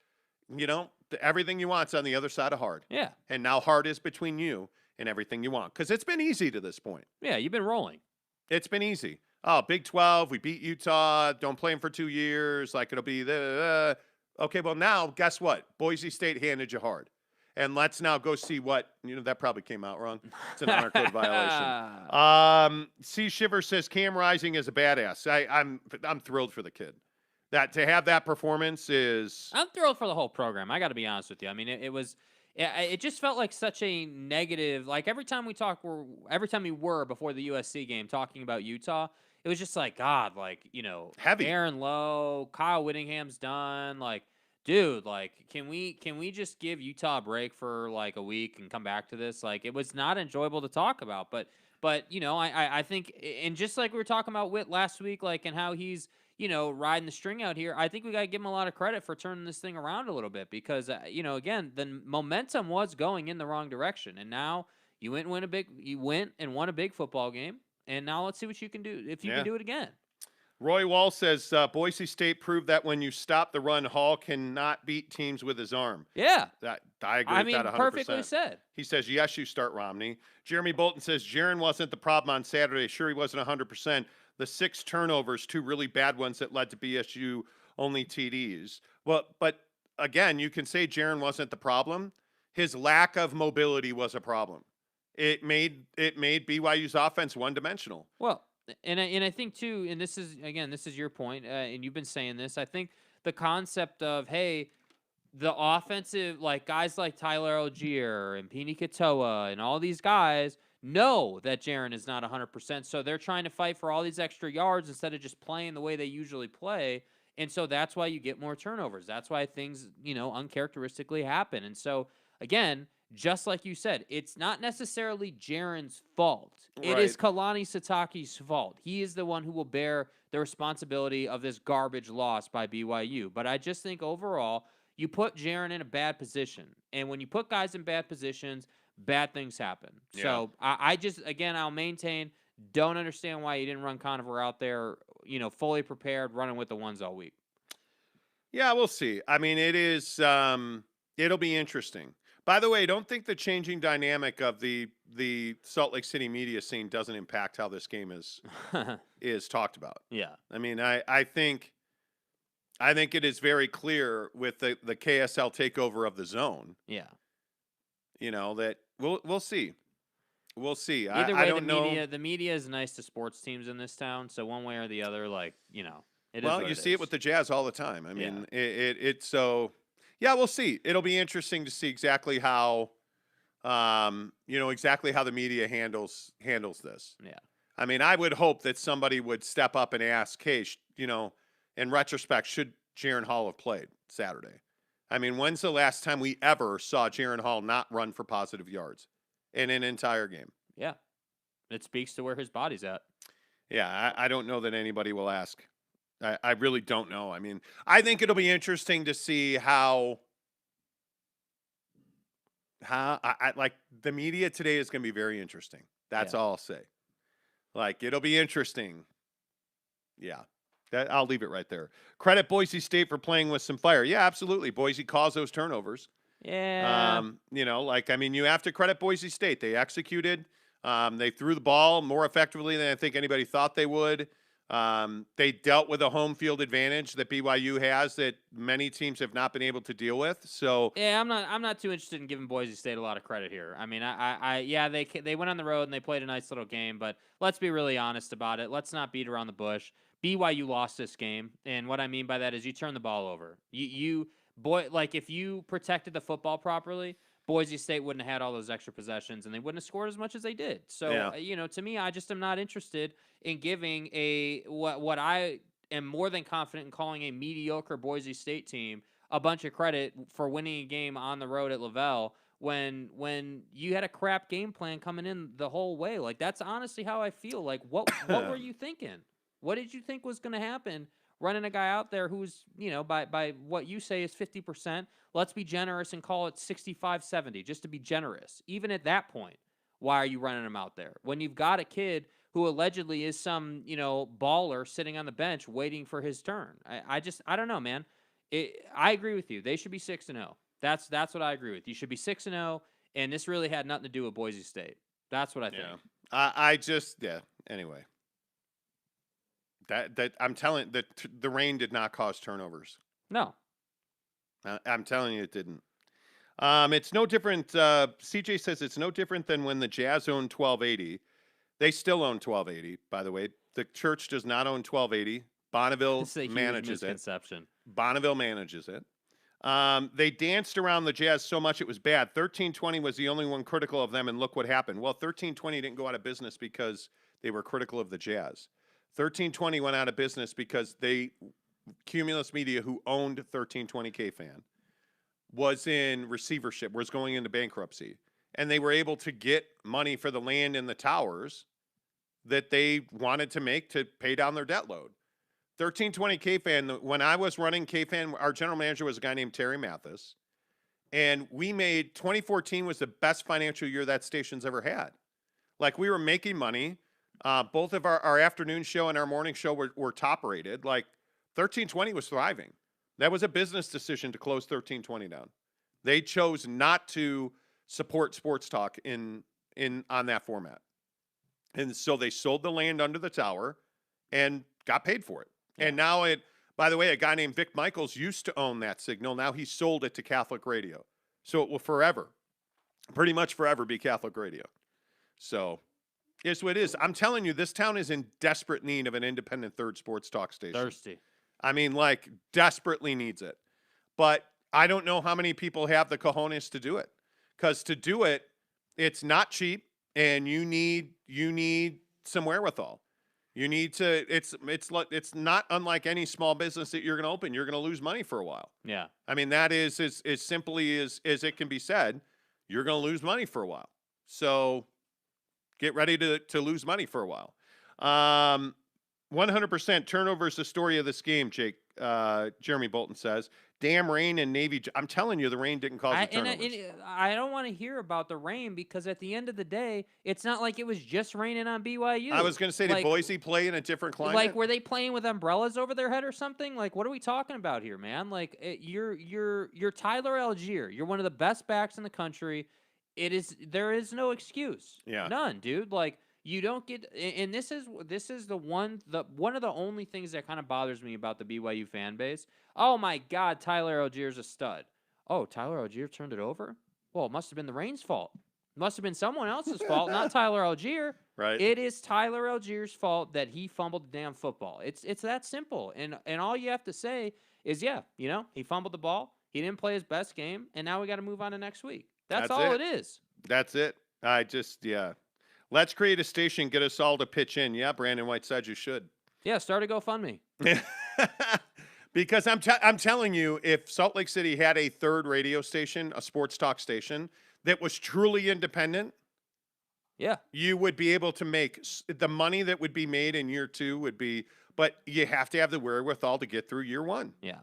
Everything you want's on the other side of hard. Yeah. And now hard is between you and everything you want. Because it's been easy to this point. Yeah, you've been rolling. It's been easy. Oh, Big 12, we beat Utah, don't play them for 2 years, like it'll be the okay, well now, guess what? Boise State handed you hard. And let's now go see what, that probably came out wrong. It's an honor code violation. C. Shiver says Cam Rising is a badass. I'm thrilled for the kid. That to have that performance is. I'm thrilled for the whole program. I got to be honest with you. I mean, it just felt like such a negative. Like every time we were before the USC game talking about Utah, it was just like, God, like, heavy. Aaron Lowe, Kyle Whittingham's done. Like, dude, like, can we just give Utah a break for like a week and come back to this? Like, it was not enjoyable to talk about, but I think, and just like we were talking about Witt last week, like, and how he's, riding the string out here, I think we got to give him a lot of credit for turning this thing around a little bit because, again, the momentum was going in the wrong direction. And now you went and won a big football game. And now let's see what you can do if you can do it again. Roy Wall says Boise State proved that when you stop the run, Hall cannot beat teams with his arm. Yeah. I agree with that 100%. Perfectly said. He says, yes, you start Romney. Jeremy Bolton says Jaren wasn't the problem on Saturday. Sure, he wasn't 100%. The 6 turnovers, 2 really bad ones that led to BSU only TDs. Well, but again, you can say Jaren wasn't the problem. His lack of mobility was a problem. It made BYU's offense one-dimensional. Well, and I think too, and this is your point, and you've been saying this. I think the concept of, hey, the offensive, like guys like Tyler Algier and Pini Katoa and all these guys know that Jaren is not 100%, so they're trying to fight for all these extra yards instead of just playing the way they usually play, and so that's why you get more turnovers. That's why things, uncharacteristically happen. And so, again, just like you said, it's not necessarily Jaren's fault. It is Kalani Sitake's fault. He is the one who will bear the responsibility of this garbage loss by BYU. But I just think overall, you put Jaren in a bad position. And when you put guys in bad positions, bad things happen. Yeah. So I just, again, I'll maintain, don't understand why you didn't run Conover out there, fully prepared, running with the ones all week. Yeah, we'll see. I mean, it is, it'll be interesting. By the way, don't think the changing dynamic of the Salt Lake City media scene doesn't impact how this game is talked about. Yeah. I mean, I think it is very clear with the KSL takeover of the zone. Yeah. That we'll see. We'll see. Either way, I don't know. The media is nice to sports teams in this town, so one way or the other, like, it is. Well, you see it with the Jazz all the time. I mean, it's so. Yeah, we'll see. It'll be interesting to see exactly how, exactly how the media handles this. Yeah. I mean, I would hope that somebody would step up and ask, hey, in retrospect, should Jaren Hall have played Saturday? I mean, when's the last time we ever saw Jaren Hall not run for positive yards in an entire game? Yeah. It speaks to where his body's at. Yeah, I don't know that anybody will ask. I really don't know. I mean, I think it'll be interesting to see how like the media today is going to be very interesting. That's all I'll say. Like, it'll be interesting. Yeah, I'll leave it right there. Credit Boise State for playing with some fire. Yeah, absolutely. Boise caused those turnovers. Yeah. You have to credit Boise State. They executed. They threw the ball more effectively than I think anybody thought they would. They dealt with a home field advantage that BYU has that many teams have not been able to deal with. So yeah, I'm not too interested in giving Boise State a lot of credit here. I mean, they went on the road and they played a nice little game, but let's be really honest about it. Let's not beat around the bush. BYU lost this game, and what I mean by that is you turn the ball over. If you protected the football properly, Boise State wouldn't have had all those extra possessions, and they wouldn't have scored as much as they did. So, to me, I just am not interested in giving what I am more than confident in calling a mediocre Boise State team a bunch of credit for winning a game on the road at Lavelle when you had a crap game plan coming in the whole way. Like, that's honestly how I feel. Like, what were you thinking? What did you think was going to happen running a guy out there who's, by what you say is 50%? Let's be generous and call it 65-70, just to be generous. Even at that point, why are you running him out there? When you've got a kid who allegedly is some, baller sitting on the bench waiting for his turn. I don't know, man. I agree with you. They should be 6-0. That's what I agree with. You should be 6-0, and this really had nothing to do with Boise State. That's what I think. Anyway. That I'm telling that the rain did not cause turnovers. No. I'm telling you it didn't. It's no different. CJ says it's no different than when the Jazz owned 1280. They still own 1280, by the way. The church does not own 1280. Bonneville manages it. Bonneville manages it. They danced around the Jazz so much it was bad. 1320 was the only one critical of them, and look what happened. Well, 1320 didn't go out of business because they were critical of the Jazz. 1320 went out of business because Cumulus Media, who owned 1320 K-Fan, was in receivership, was going into bankruptcy. And they were able to get money for the land and the towers that they wanted to make to pay down their debt load. 1320 K-Fan, when I was running K-Fan, our general manager was a guy named Terry Mathis. And 2014 was the best financial year that station's ever had. Like, we were making money. Both of our afternoon show and our morning show were top rated. Like, 1320 was thriving. That was a business decision to close 1320 down. They chose not to support sports talk on that format. And so they sold the land under the tower and got paid for it. Yeah. And now by the way, a guy named Vic Michaels used to own that signal. Now he sold it to Catholic Radio. So it will pretty much forever be Catholic Radio. So here's what it is. I'm telling you, this town is in desperate need of an independent third sports talk station. Thirsty. I mean, like, desperately needs it. But I don't know how many people have the cojones to do it. Because to do it, it's not cheap, and you need some wherewithal. You need to. It's not unlike any small business that you're going to open. You're going to lose money for a while. Yeah. I mean, that is as simply as it can be said. You're going to lose money for a while. So get ready to lose money for a while. 100% turnover is the story of this game, Jake. Jeremy Bolton says. Damn rain and Navy. I'm telling you, the rain didn't cause the turnovers. I don't want to hear about the rain because at the end of the day, it's not like it was just raining on BYU. I was going to say, did Boise play in a different climate? Like, were they playing with umbrellas over their head or something? Like, what are we talking about here, man? Like, you're Tyler Algier. You're one of the best backs in the country. There is no excuse. Yeah. None, dude. Like, you don't get, and this is one of the only things that kind of bothers me about the BYU fan base. Oh my God, Tyler Algier's a stud. Oh, Tyler Algier turned it over? Well, it must have been the rain's fault. It must have been someone else's fault, not Tyler Algier. Right. It is Tyler Algier's fault that he fumbled the damn football. It's that simple. And all you have to say is, yeah, he fumbled the ball. He didn't play his best game, and now we got to move on to next week. That's all it is. That's it. Let's create a station, get us all to pitch in. Yeah, Brandon Whiteside, you should. Yeah, start a GoFundMe. Because I'm telling you, if Salt Lake City had a third radio station, a sports talk station, that was truly independent, yeah, you would be able to make the money that would be made in year 2 would be, but you have to have the wherewithal to get through year 1. Yeah.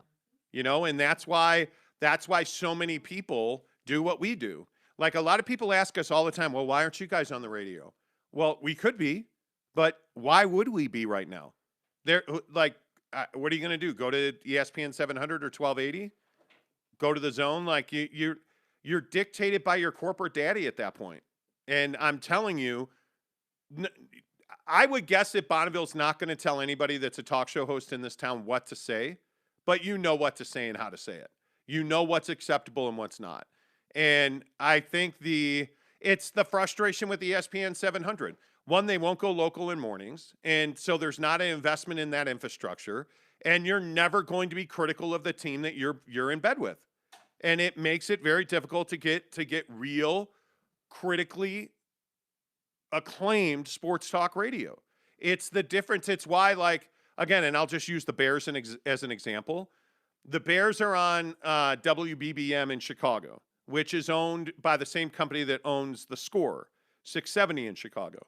And that's why so many people do what we do. Like, a lot of people ask us all the time, well, why aren't you guys on the radio? Well, we could be, but why would we be right now? What are you going to do? Go to ESPN 700 or 1280? Go to the Zone? Like, you're dictated by your corporate daddy at that point. And I'm telling you, I would guess that Bonneville's not going to tell anybody that's a talk show host in this town what to say, but you know what to say and how to say it. You know what's acceptable and what's not. And I think it's the frustration with ESPN 700. One, they won't go local in mornings, and so there's not an investment in that infrastructure, and you're never going to be critical of the team that you're in bed with. And it makes it very difficult to get real, critically acclaimed sports talk radio. It's the difference. It's why, like, again, and I'll just use the Bears as an example. The Bears are on WBBM in Chicago, which is owned by the same company that owns The Score, 670 in Chicago.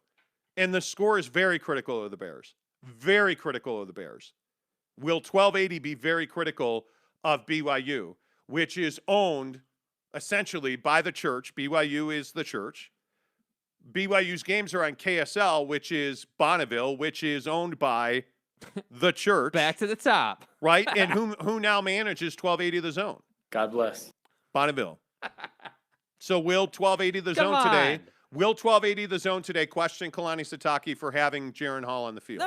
And The Score is very critical of the Bears. Very critical of the Bears. Will 1280 be very critical of BYU, which is owned essentially by the church? BYU is the church. BYU's games are on KSL, which is Bonneville, which is owned by the church. Back to the top. Right? And who now manages 1280 The Zone? God bless. Bonneville. So will 1280 the Come zone today? on. Will 1280 the zone today question Kalani Sitake for having Jaren Hall on the field?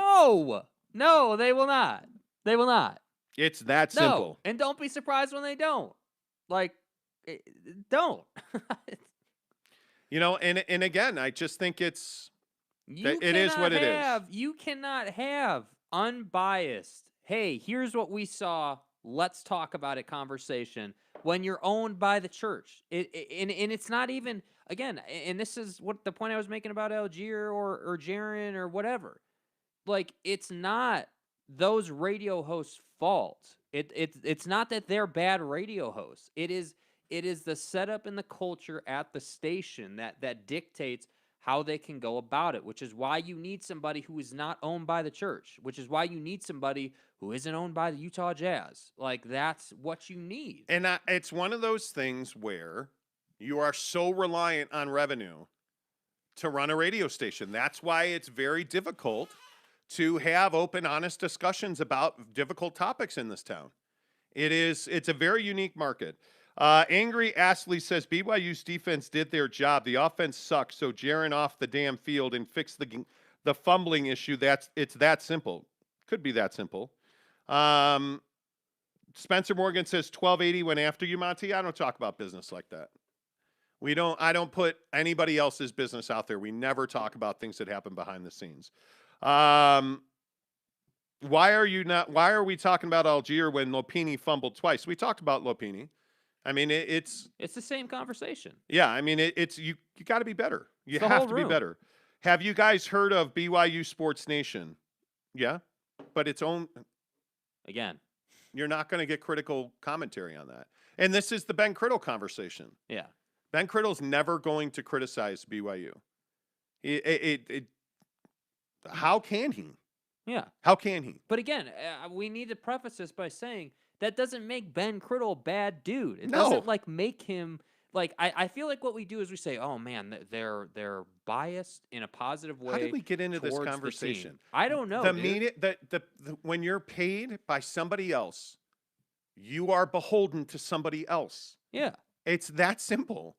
No, they will not. They will not. It's that No, simple. and don't be surprised when they don't. Like, don't. You know, and again, I just think it is what it is. You cannot have unbiased, hey, here's what we saw, let's talk about it conversation when you're owned by the church. And it's not even, again, and this is what the point I was making about Algier or Jaren or whatever. Like, it's not those radio hosts' fault. It's not that they're bad radio hosts. It is the setup and the culture at the station that dictates how they can go about it, which is why you need somebody who is not owned by the church, which is why you need somebody who isn't owned by the Utah Jazz. Like, that's what you need. And it's one of those things where you are so reliant on revenue to run a radio station. That's why it's very difficult to have open, honest discussions about difficult topics in this town. It's a very unique market. Angry Astley says BYU's defense did their job. The offense sucks, so Jaren off the damn field and fix the fumbling issue. It's that simple. Could be that simple. Spencer Morgan says 1280 went after you, Monty. I don't talk about business like that. I don't put anybody else's business out there. We never talk about things that happen behind the scenes. Why are we talking about Algier when Lopini fumbled twice? We talked about Lopini. I mean, it's the same conversation. Yeah, I mean, it's you got to be better. You the have whole to room. be better. Have you guys heard of BYU Sports Nation? Yeah, but its own. Again, you're not going to get critical commentary on that. And this is the Ben Criddle conversation. Yeah, Ben Criddle's never going to criticize BYU. How can he? Yeah. How can he? But again, we need to preface this by saying that doesn't make Ben Criddle a bad dude. It No. doesn't make him I feel like what we do is we say, oh man, they're biased in a positive way. How did we get into this towards conversation? the team. I don't know. When you're paid by somebody else, you are beholden to somebody else. Yeah. It's that simple,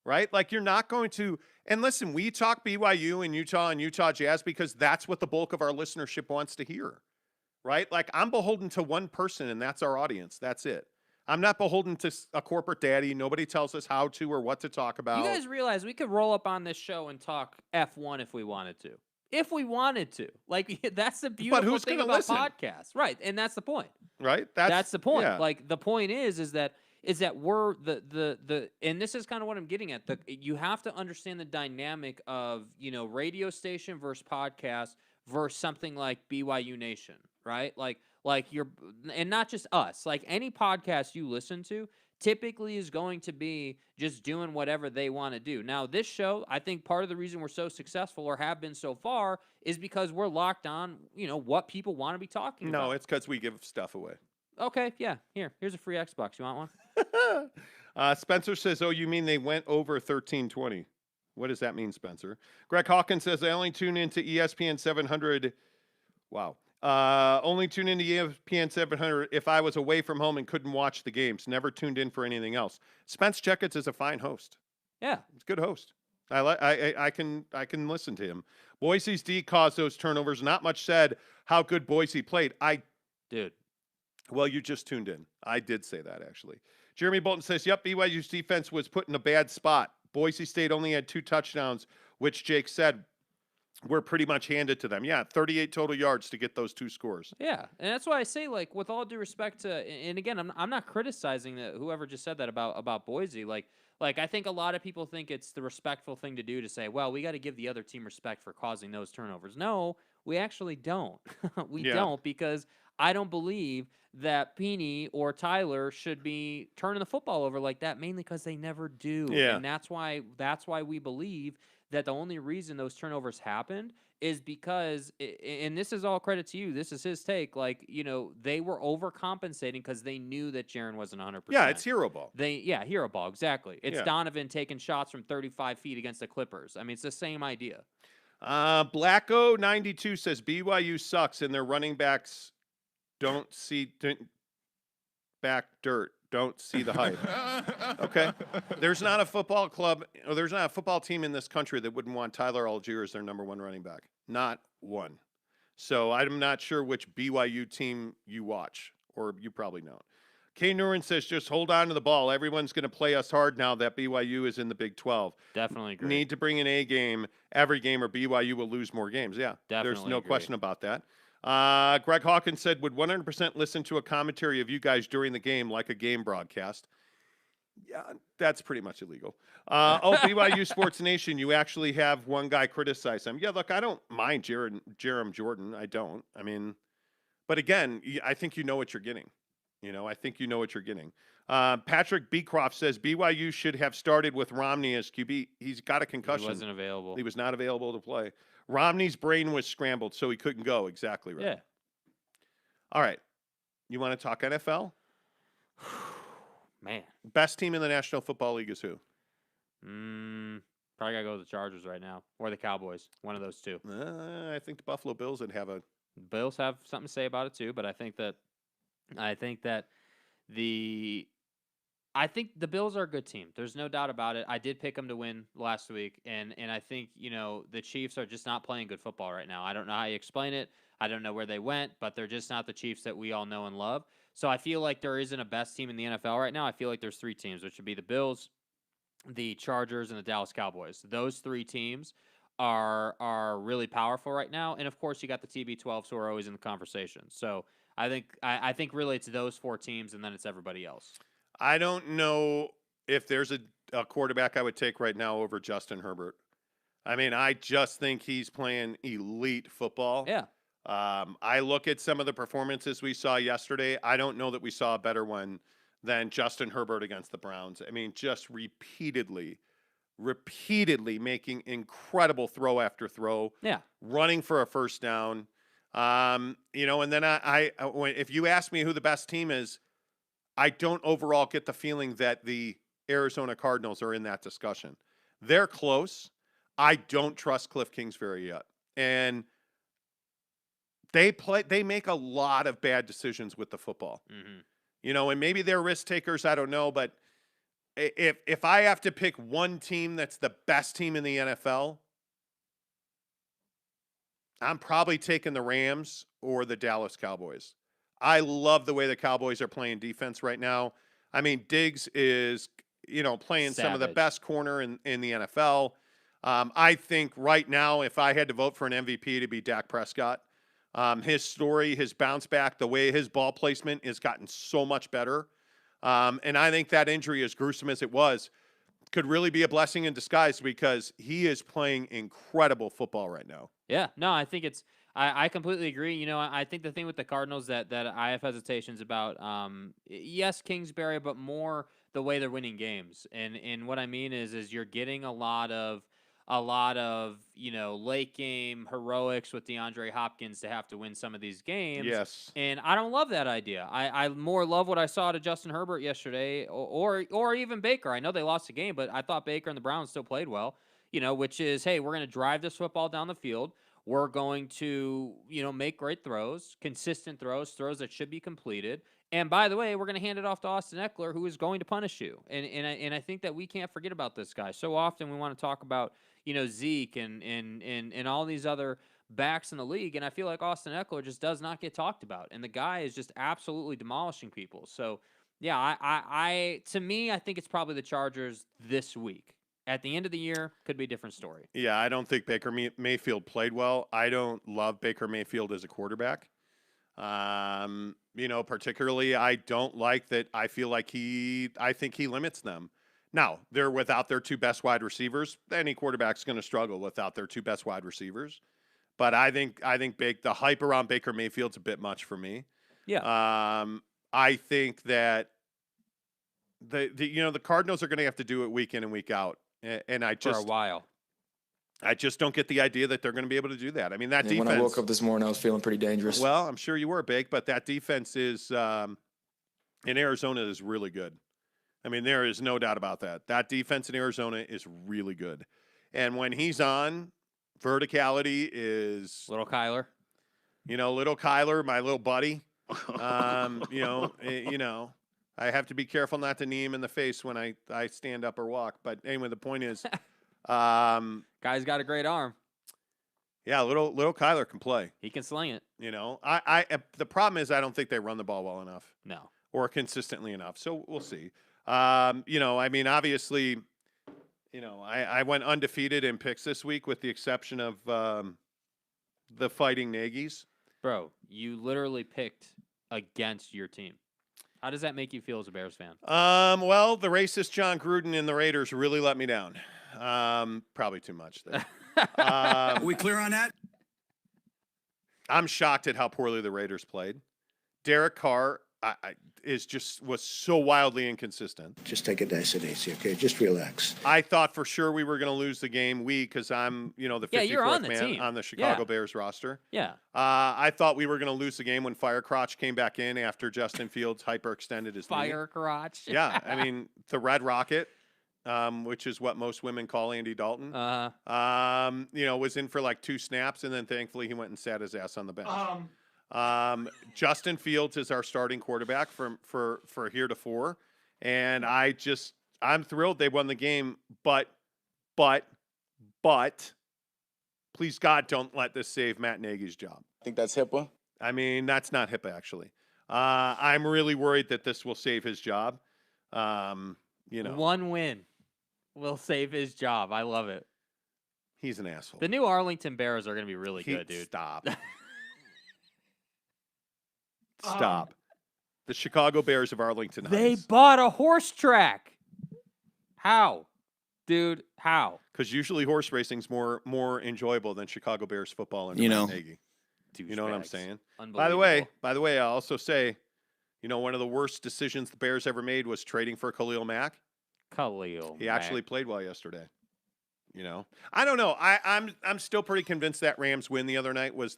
right? Like, you're not going to. And listen, we talk BYU and Utah Jazz because that's what the bulk of our listenership wants to hear, right? Like, I'm beholden to one person, and that's our audience. That's it. I'm not beholden to a corporate daddy. Nobody tells us how to or what to talk about. You guys realize we could roll up on this show and talk F1 if we wanted to. If we wanted to. Like, that's the beautiful thing about podcasts. Right, and that's the point. Right? That's the point. Yeah. Like, the point is that we're the and this is kind of what I'm getting at. You have to understand the dynamic of, radio station versus podcast versus something like BYU Nation, right? Like you're, and not just us, like any podcast you listen to typically is going to be just doing whatever they want to do. Now, this show, I think part of the reason we're so successful or have been so far is because we're locked on, what people want to be talking about. No, it's because we give stuff away. Okay, yeah. Here's a free Xbox. You want one? Spencer says, oh, you mean they went over 1320? What does that mean, Spencer? Greg Hawkins says, I only tune into ESPN 700. Wow. Only tune into ESPN 700 if I was away from home and couldn't watch the games. Never tuned in for anything else. Spence Checketts is a fine host. Yeah. He's a good host. I can listen to him. Boise's D caused those turnovers. Not much said how good Boise played. Dude. Well, you just tuned in. I did say that, actually. Jeremy Bolton says, yep, BYU's defense was put in a bad spot. Boise State only had 2 touchdowns, which Jake said were pretty much handed to them. Yeah, 38 total yards to get those 2 scores. Yeah, and that's why I say, like, with all due respect to, and again, I'm not criticizing whoever just said that about Boise. Like I think a lot of people think it's the respectful thing to do to say, well, we got to give the other team respect for causing those turnovers. No, we actually don't. We don't, because I don't believe that Peeny or Tyler should be turning the football over like that, mainly because they never do. Yeah. And that's why we believe that the only reason those turnovers happened is because, and this is all credit to you, this is his take, they were overcompensating because they knew that Jaren wasn't 100%. Yeah, it's hero ball. Hero ball, exactly. It's Yeah. Donovan taking shots from 35 feet against the Clippers. I mean, it's the same idea. Blacko92 says BYU sucks and their running backs don't see back dirt. don't see the hype. Okay? There's not a football club, or there's not a football team in this country that wouldn't want Tyler Algier as their number one running back. Not one. So I'm not sure which BYU team you watch, or you probably don't. Kay Nuren says, just hold on to the ball. Everyone's going to play us hard now that BYU is in the Big 12. Definitely agree. Need to bring an A game every game or BYU will lose more games. Yeah, Definitely there's no agree. question about that. Greg Hawkins said, would 100% listen to a commentary of you guys during the game like a game broadcast. Yeah, that's pretty much illegal. BYU Sports Nation, you actually have one guy criticize him. Yeah, look, I don't mind Jerem Jordan. I don't. I mean, but again, I think you know what you're getting. I think you know what you're getting. Patrick Beecroft says BYU should have started with Romney as QB. He's got a concussion. He wasn't available. He was not available to play. Romney's brain was scrambled, so he couldn't go. Exactly right. Yeah. All right. You want to talk NFL? Man. Best team in the National Football League is who? Probably got to go with the Chargers right now. Or the Cowboys. One of those two. I think the Buffalo Bills would have a... Bills have something to say about it too, but I think the Bills are a good team. There's no doubt about it. I did pick them to win last week, and I think, the Chiefs are just not playing good football right now. I don't know how you explain it. I don't know where they went, but they're just not the Chiefs that we all know and love. So I feel like there isn't a best team in the NFL right now. I feel like there's three teams, which would be the Bills, the Chargers, and the Dallas Cowboys. Those three teams are really powerful right now. And of course, you got the TB12s who are always in the conversation. So I think really it's those four teams, and then it's everybody else. I don't know if there's a quarterback I would take right now over Justin Herbert. I mean, I just think he's playing elite football. Yeah. I look at some of the performances we saw yesterday. I don't know that we saw a better one than Justin Herbert against the Browns. I mean, just repeatedly making incredible throw after throw. Yeah. Running for a first down. And then if you ask me who the best team is, I don't overall get the feeling that the Arizona Cardinals are in that discussion. They're close. I don't trust Cliff Kingsbury yet. And they make a lot of bad decisions with the football. Mm-hmm. And maybe they're risk takers, I don't know, but if I have to pick one team that's the best team in the NFL, I'm probably taking the Rams or the Dallas Cowboys. I love the way the Cowboys are playing defense right now. I mean, Diggs is, playing some of the best corner in the NFL. I think right now, if I had to vote for an MVP, to be Dak Prescott. His story, his bounce back, the way his ball placement has gotten so much better. And I think that injury, as gruesome as it was, could really be a blessing in disguise because he is playing incredible football right now. Yeah, no, I think I completely agree. I think the thing with the Cardinals that I have hesitations about, yes, Kingsbury, but more the way they're winning games. And what I mean is you're getting a lot of late game heroics with DeAndre Hopkins to have to win some of these games. Yes. And I don't love that idea. I more love what I saw to Justin Herbert yesterday or even Baker. I know they lost the game, but I thought Baker and the Browns still played well, which is, hey, we're going to drive this football down the field. We're going to, make great throws, consistent throws that should be completed. And by the way, we're going to hand it off to Austin Eckler, who is going to punish you. And I think that we can't forget about this guy. So often we want to talk about, Zeke and all these other backs in the league. And I feel like Austin Eckler just does not get talked about. And the guy is just absolutely demolishing people. So, yeah, to me, I think it's probably the Chargers this week. At the end of the year, could be a different story. Yeah, I don't think Baker Mayfield played well. I don't love Baker Mayfield as a quarterback. Particularly, I don't like that. I feel like I think he limits them. Now, they're without their two best wide receivers. Any quarterback's going to struggle without their two best wide receivers. But I think the hype around Baker Mayfield's a bit much for me. Yeah. I think that the Cardinals are going to have to do it week in and week out. And for a while. I just don't get the idea that they're going to be able to do that. I mean, that defense. When I woke up this morning, I was feeling pretty dangerous. Well, I'm sure you were, Bake, but that defense is in Arizona is really good. I mean, there is no doubt about that. That defense in Arizona is really good. And when he's on, verticality is Little Kyler. Little Kyler, my little buddy. I have to be careful not to knee him in the face when I stand up or walk. But anyway, the point is, Guy's got a great arm. yeah, little Kyler can play. He can sling it. You know, the problem is I don't think they run the ball well enough. No. Or consistently enough. So we'll see. You know, I mean, obviously, you know, I went undefeated in picks this week with the exception of the Fighting Nagys. Bro, you literally picked against your team. How does that make you feel as a Bears fan? Well, the racist John Gruden and the Raiders really let me down. Probably too much there. Are we clear on that? I'm shocked at how poorly the Raiders played. Derek Carr was so wildly inconsistent. Just take it nice and easy, okay? Just relax. I thought for sure we were going to lose the game. Because I'm, you know, the 54th man on the Chicago Bears roster. Yeah. I thought we were going to lose the game when Firecrotch came back in after Justin Fields hyperextended his knee. Firecrotch. Yeah, I mean, the Red Rocket, which is what most women call Andy Dalton, you know, was in for like 2 snaps, and then thankfully he went and sat his ass on the bench. Justin Fields is our starting quarterback for heretofore, and I'm thrilled they won the game, but please God, don't let this save Matt Nagy's job. I think that's HIPAA. I mean, that's not HIPAA, actually. I'm really worried that this will save his job. You know, one win will save his job. I love it. He's an asshole. The new Arlington Bears are going to be really good, dude. Stop. Stop. The Chicago Bears of Arlington Heights. They bought a horse track. How? Dude, how? Because usually horse racing's more enjoyable than Chicago Bears football and Nagy. You know what I'm saying? By the way, I also say, you know, one of the worst decisions the Bears ever made was trading for Khalil Mack. He actually played well yesterday. You know, I don't know. I'm still pretty convinced that Rams win the other night was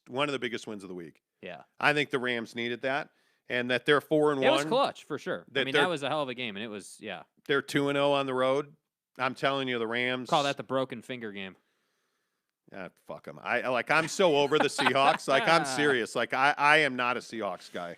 one of the biggest wins of the week. Yeah, I think the Rams needed that, and that they're 4-1. It was clutch for sure. I mean, that was a hell of a game, and it was They're 2-0 on the road. I'm telling you, the Rams call that the broken finger game. Yeah, fuck them. I'm so over the Seahawks. Like, I'm serious. Like, I am not a Seahawks guy.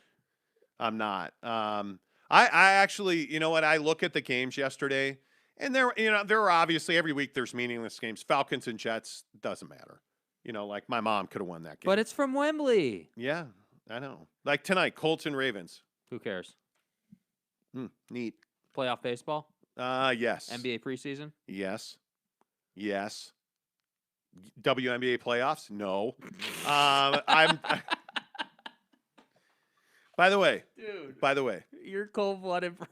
I'm not. I actually, you know what? I look at the games yesterday, and there were obviously every week there's meaningless games. Falcons and Jets doesn't matter. You know, like my mom could have won that game. But it's from Wembley. Yeah, I know. Like tonight, Colts and Ravens. Who cares? Neat. Playoff baseball? Yes. NBA preseason? Yes. WNBA playoffs? No. By the way, you're cold-blooded, bro.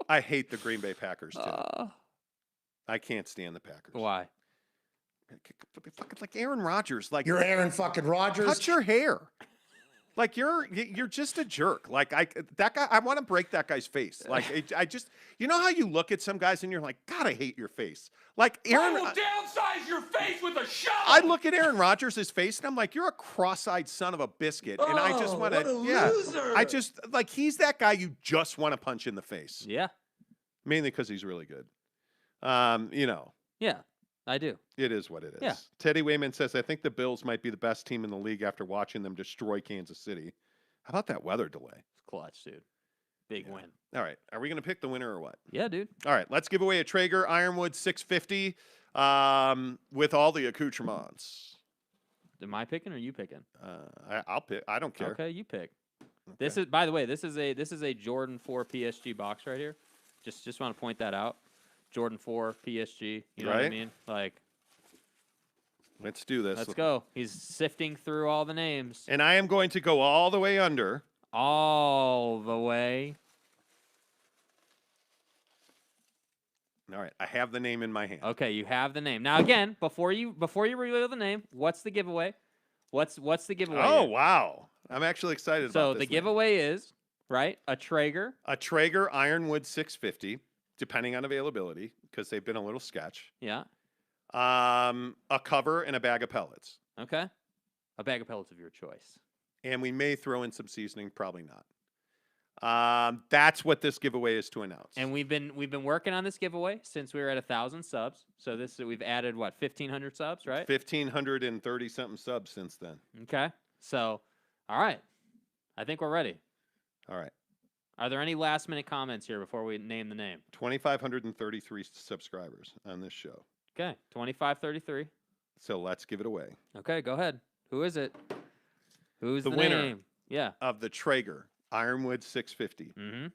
I hate the Green Bay Packers too. I can't stand the Packers. Why? Fucking like Aaron Rodgers. Like, You're Aaron fucking Rodgers. Cut your hair. Like, you're just a jerk. Like, that guy, I want to break that guy's face. Like, I just, you know how you look at some guys and you're like, God, I hate your face. Like, Aaron. I will downsize your face with a shovel. I look at Aaron Rodgers' face and I'm like, you're a cross-eyed son of a biscuit. And I just want to, loser. I just, like, he's that guy you just want to punch in the face. Yeah. Mainly because he's really good. You know. Yeah, I do. It is what it is. Yeah. Teddy Wayman says, I think the Bills might be the best team in the league after watching them destroy Kansas City. How about that weather delay? It's clutch, dude. Big win. All right. Are we going to pick the winner or what? Yeah, dude. All right. Let's give away a Traeger Ironwood 650 with all the accoutrements. Am I picking or you picking? I'll pick. I don't care. Okay, you pick. Okay. This is, by the way, this is a Jordan 4 PSG box right here. Just want to point that out. Jordan 4 PSG. You know what I mean? Like, let's do this. Let's go. He's sifting through all the names. And I am going to go all the way under. All the way. All right. I have the name in my hand. Okay, you have the name. Now again, before you reveal the name, what's the giveaway? What's the giveaway? Oh, wow. I'm actually excited about this. So the giveaway is, right, a Traeger. A Traeger Ironwood 650, depending on availability, because they've been a little sketch. Yeah. A cover and a bag of pellets. Okay. A bag of pellets of your choice. And we may throw in some seasoning, probably not. That's what this giveaway is to announce. And we've been working on this giveaway since we were at 1,000 subs. So we've added what, 1,500 subs, right? 1,530 something subs since then. Okay. So, all right. I think we're ready. All right. Are there any last-minute comments here before we name the name? 2,533 subscribers on this show. Okay, 2533. So let's give it away. Okay, go ahead. Who is it? Who's the winner name? Yeah. of the Traeger Ironwood 650 Mm-hmm.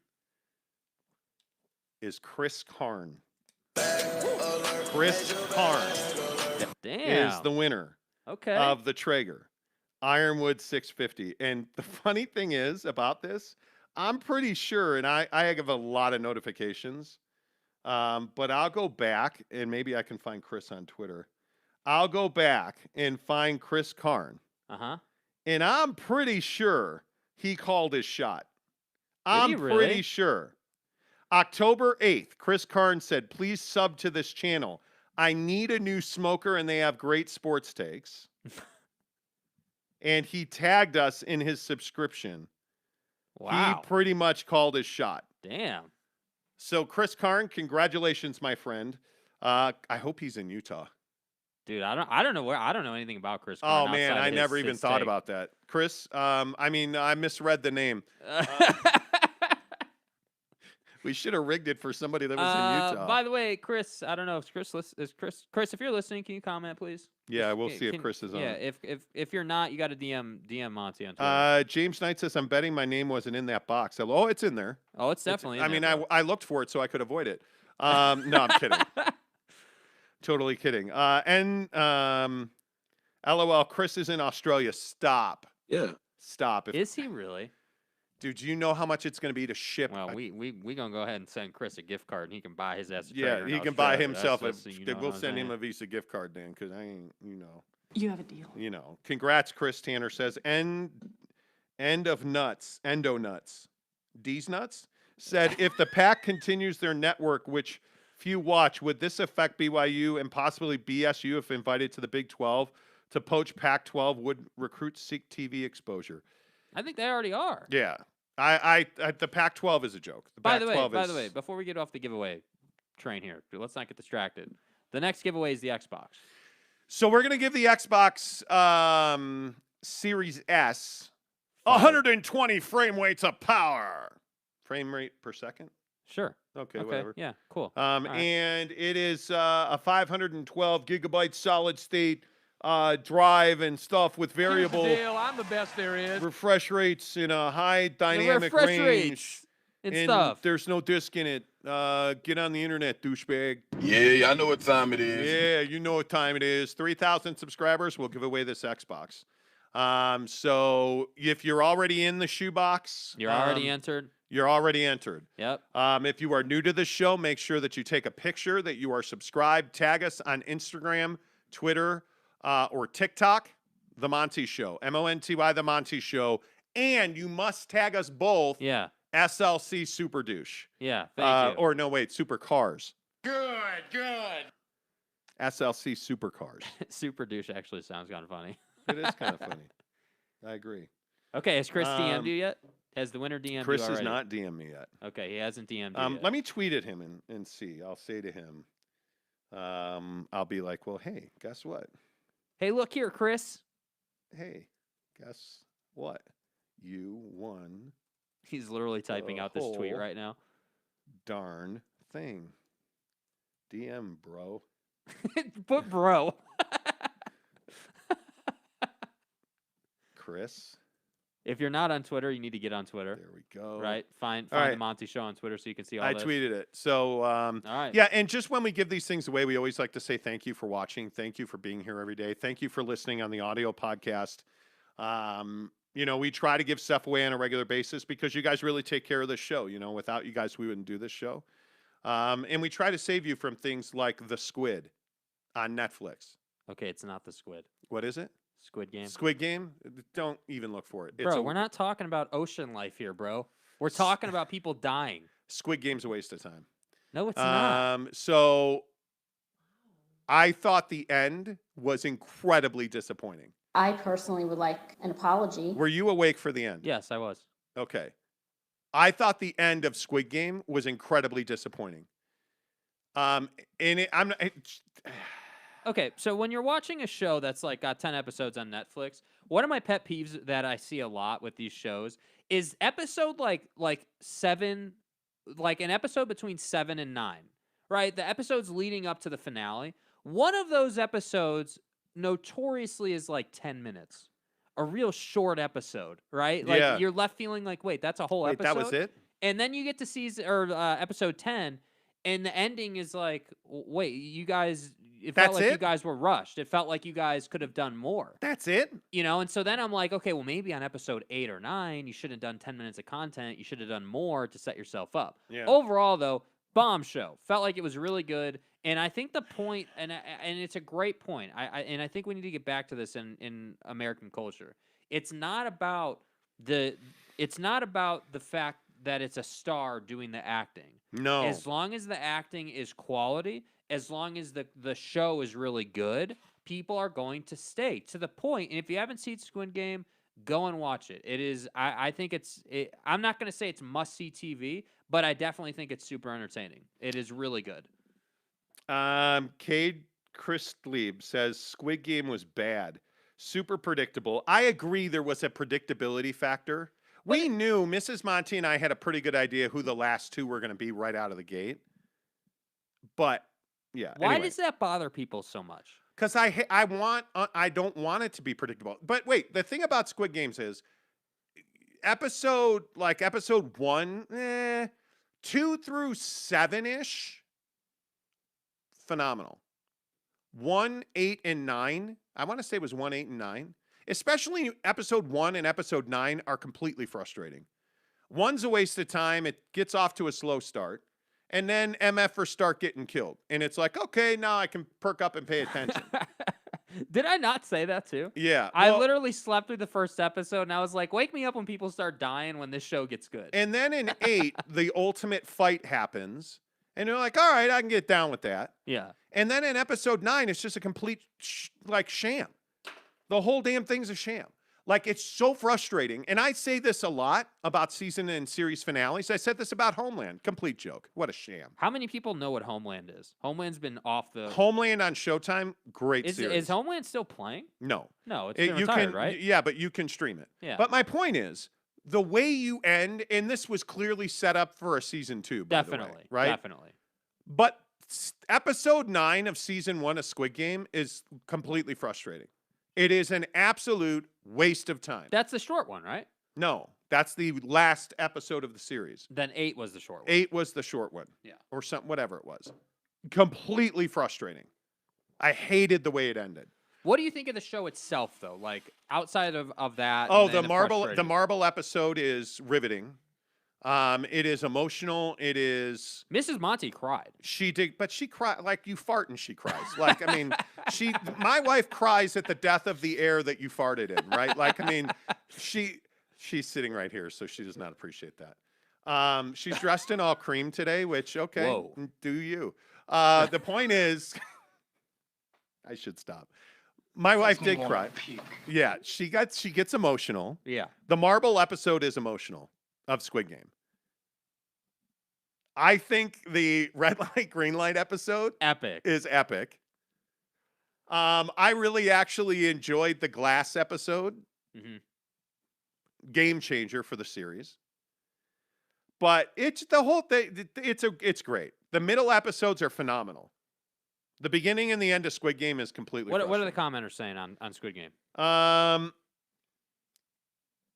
is Chris Karn. Chris Karn Damn. is the winner Okay. of the Traeger Ironwood 650. And the funny thing is about this, I'm pretty sure, and I have a lot of notifications, but I'll go back and maybe I can find Chris on Twitter. I'll go back and find Chris Karn. Uh-huh. And I'm pretty sure he called his shot. Did he I'm really? pretty sure. October 8th, Chris Karn said, please sub to this channel. I need a new smoker and they have great sports takes. And he tagged us in his subscription. Wow. He pretty much called his shot. Damn. So Chris Karn, congratulations, my friend. I hope he's in Utah. Dude, I don't know anything about Chris Oh Karn man, outside I of never his even thought take. about that. Chris, I misread the name. We should have rigged it for somebody that was in Utah. By the way, Chris, I don't know if Chris, if you're listening, can you comment, please? Yeah, we'll see if Chris is on. Yeah, if you're not, you got to DM Monty on Twitter. James Knight says, I'm betting my name wasn't in that box. Oh, it's in there. Oh, it's definitely. in there, bro. I looked for it so I could avoid it. No, I'm kidding. Totally kidding. LOL, Chris is in Australia. Stop. Yeah. Stop. Is he really? Dude, do you know how much it's going to be to ship? Well, we gonna go ahead and send Chris a gift card, and he can buy his ass. Yeah, he can buy himself. We'll send him a Visa gift card, Dan, because I ain't, You have a deal. Congrats, Chris Tanner says. End of nuts. Endo nuts. D's nuts said, if the Pac continues their network, which few watch, would this affect BYU and possibly BSU if invited to the Big 12 to poach Pac-12? Would recruits seek TV exposure? I think they already are. Yeah. I the Pac-12 is a joke. The By the Pac-12 way, before we get off the giveaway train here, let's not get distracted. The next giveaway is the Xbox. So we're gonna give the Xbox Series S 120 frame rates of power. Frame rate per second? Sure. Okay, whatever. Yeah, cool. Right. And it is a 512 gigabyte solid state drive and stuff with variable I'm the best there is. refresh rates in a high dynamic refresh range. rates and stuff. There's no disc in it. Get on the internet, douchebag. Yeah, I know what time it is. Yeah, you know what time it is. 3,000 subscribers, we'll give away this Xbox. So if you're already in the shoebox, You're already entered. You're already entered. Yep. If you are new to the show, make sure that you take a picture that you are subscribed. Tag us on Instagram, Twitter, or TikTok, The Monty Show, MONTY, The Monty Show. And you must tag us both, Yeah. SLC Super Douche. Yeah. Thank you. Or no, wait, Super Cars. Good. SLC Super Cars. Super douche actually sounds kind of funny. It is kind of funny. I agree. Okay, has Chris DM'd you yet? Has the winner DM'd Chris you has already? not DM'd me yet. Okay, he hasn't DM'd you yet. Let me tweet at him and see. I'll say to him, I'll be like, well, hey, guess what? Hey, look here, Chris. Hey, guess what? You won He's literally typing out this tweet whole right now. darn thing. DM, bro. Put bro. Chris. If you're not on Twitter, you need to get on Twitter. There we go. Right? Find All right. the Monty Show on Twitter so you can see all I this. tweeted it. So, All right. yeah, and just when we give these things away, we always like to say thank you for watching. Thank you for being here every day. Thank you for listening on the audio podcast. We try to give stuff away on a regular basis because you guys really take care of this show. Without you guys, we wouldn't do this show. And we try to save you from things like The Squid on Netflix. Okay, it's not the squid. What is it? Squid Game. Squid Game? Don't even look for it. Bro, we're not talking about ocean life here, bro. We're talking about people dying. Squid Game's a waste of time. No, it's not. So I thought the end was incredibly disappointing. I personally would like an apology. Were you awake for the end? Yes, I was. Okay. I thought the end of Squid Game was incredibly disappointing. Okay, so when you're watching a show that's like got 10 episodes on Netflix, one of my pet peeves that I see a lot with these shows is episode like 7, like an episode between 7 and 9, right? The episodes leading up to the finale. One of those episodes notoriously is like 10 minutes. A real short episode, right? Like Yeah. you're left feeling like, wait, that's a whole Wait, episode. that was it? And then you get to episode 10, and the ending is like, wait, you guys, it felt That's like it? you guys were rushed. It felt like you guys could have done more. That's it? You know, and so then I'm like, okay, well, maybe on episode 8 or 9, you should have done 10 minutes of content. You should have done more to set yourself up. Yeah. Overall, though, bomb show. Felt like it was really good. And I think the point, and it's a great point, I think we need to get back to this in American culture. It's not about the fact that it's a star doing the acting. No. As long as the acting is quality, as long as the show is really good, people are going to stay to the point. And if you haven't seen Squid Game, go and watch it. It is, I think I'm not going to say it's must-see TV, but I definitely think it's super entertaining. It is really good. Cade Christlieb says Squid Game was bad. Super predictable. I agree there was a predictability factor. We knew, Mrs. Monty and I had a pretty good idea who the last two were going to be right out of the gate. But, yeah. Why does that bother people so much? Because I don't want it to be predictable. But wait, the thing about Squid Games is episode 1, 2 through 7-ish, phenomenal. 1, 8, and 9, I want to say it was 1, 8, and 9. Especially episode 1 and episode 9 are completely frustrating. 1's a waste of time. It gets off to a slow start. And then MFers start getting killed. And it's like, okay, now I can perk up and pay attention. Did I not say that too? Yeah. I literally slept through the first episode, and I was like, wake me up when people start dying when this show gets good. And then in 8, the ultimate fight happens. And you're like, all right, I can get down with that. Yeah. And then in episode 9, it's just a complete sham. The whole damn thing's a sham. Like, it's so frustrating. And I say this a lot about season and series finales. I said this about Homeland. Complete joke. What a sham. How many people know what Homeland is? Homeland's been off the... Homeland on Showtime, great series. Is Homeland still playing? No. No, it's been retired, right? Yeah, but you can stream it. Yeah. But my point is, the way you end, and this was clearly set up for a season 2, by the way, Definitely. right? Definitely. But episode 9 of season 1 of Squid Game is completely frustrating. It is an absolute waste of time. That's the short one, right? No, that's the last episode of the series. Then 8 was the short one. 8 was the short one. Yeah. Or something, whatever it was. Completely frustrating. I hated the way it ended. What do you think of the show itself, though? Like, outside of that? Oh, and then the marble episode is riveting. It is emotional. It is. Mrs. Monty cried. She did, but she cried like you fart and she cries. Like, I mean, my wife cries at the death of the air that you farted in, right? Like, I mean, she's sitting right here, so she does not appreciate that. She's dressed in all cream today, which, okay, Whoa. do you. The point is, I should stop. My wife did cry. Yeah, she gets emotional. Yeah. The marble episode is emotional of Squid Game. I think the red light, green light episode Epic. is epic. I really actually enjoyed the glass episode. Mhm. Game changer for the series. But it's the whole thing. It's great. The middle episodes are phenomenal. The beginning and the end of Squid Game is completely. What are the commenters saying on Squid Game? I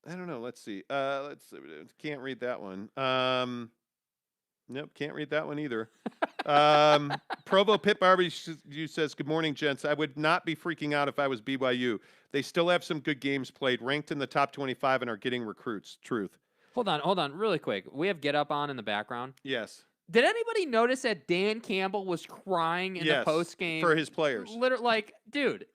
don't know. Let's see. Can't read that one. Nope, can't read that one either. Provo Pit Barbecue says, "Good morning, gents. I would not be freaking out if I was BYU. They still have some good games played, ranked in the top 25, and are getting recruits. Truth." Hold on, really quick. We have Get Up on in the background. Yes. Did anybody notice that Dan Campbell was crying in the post game for his players? Literally, like, dude,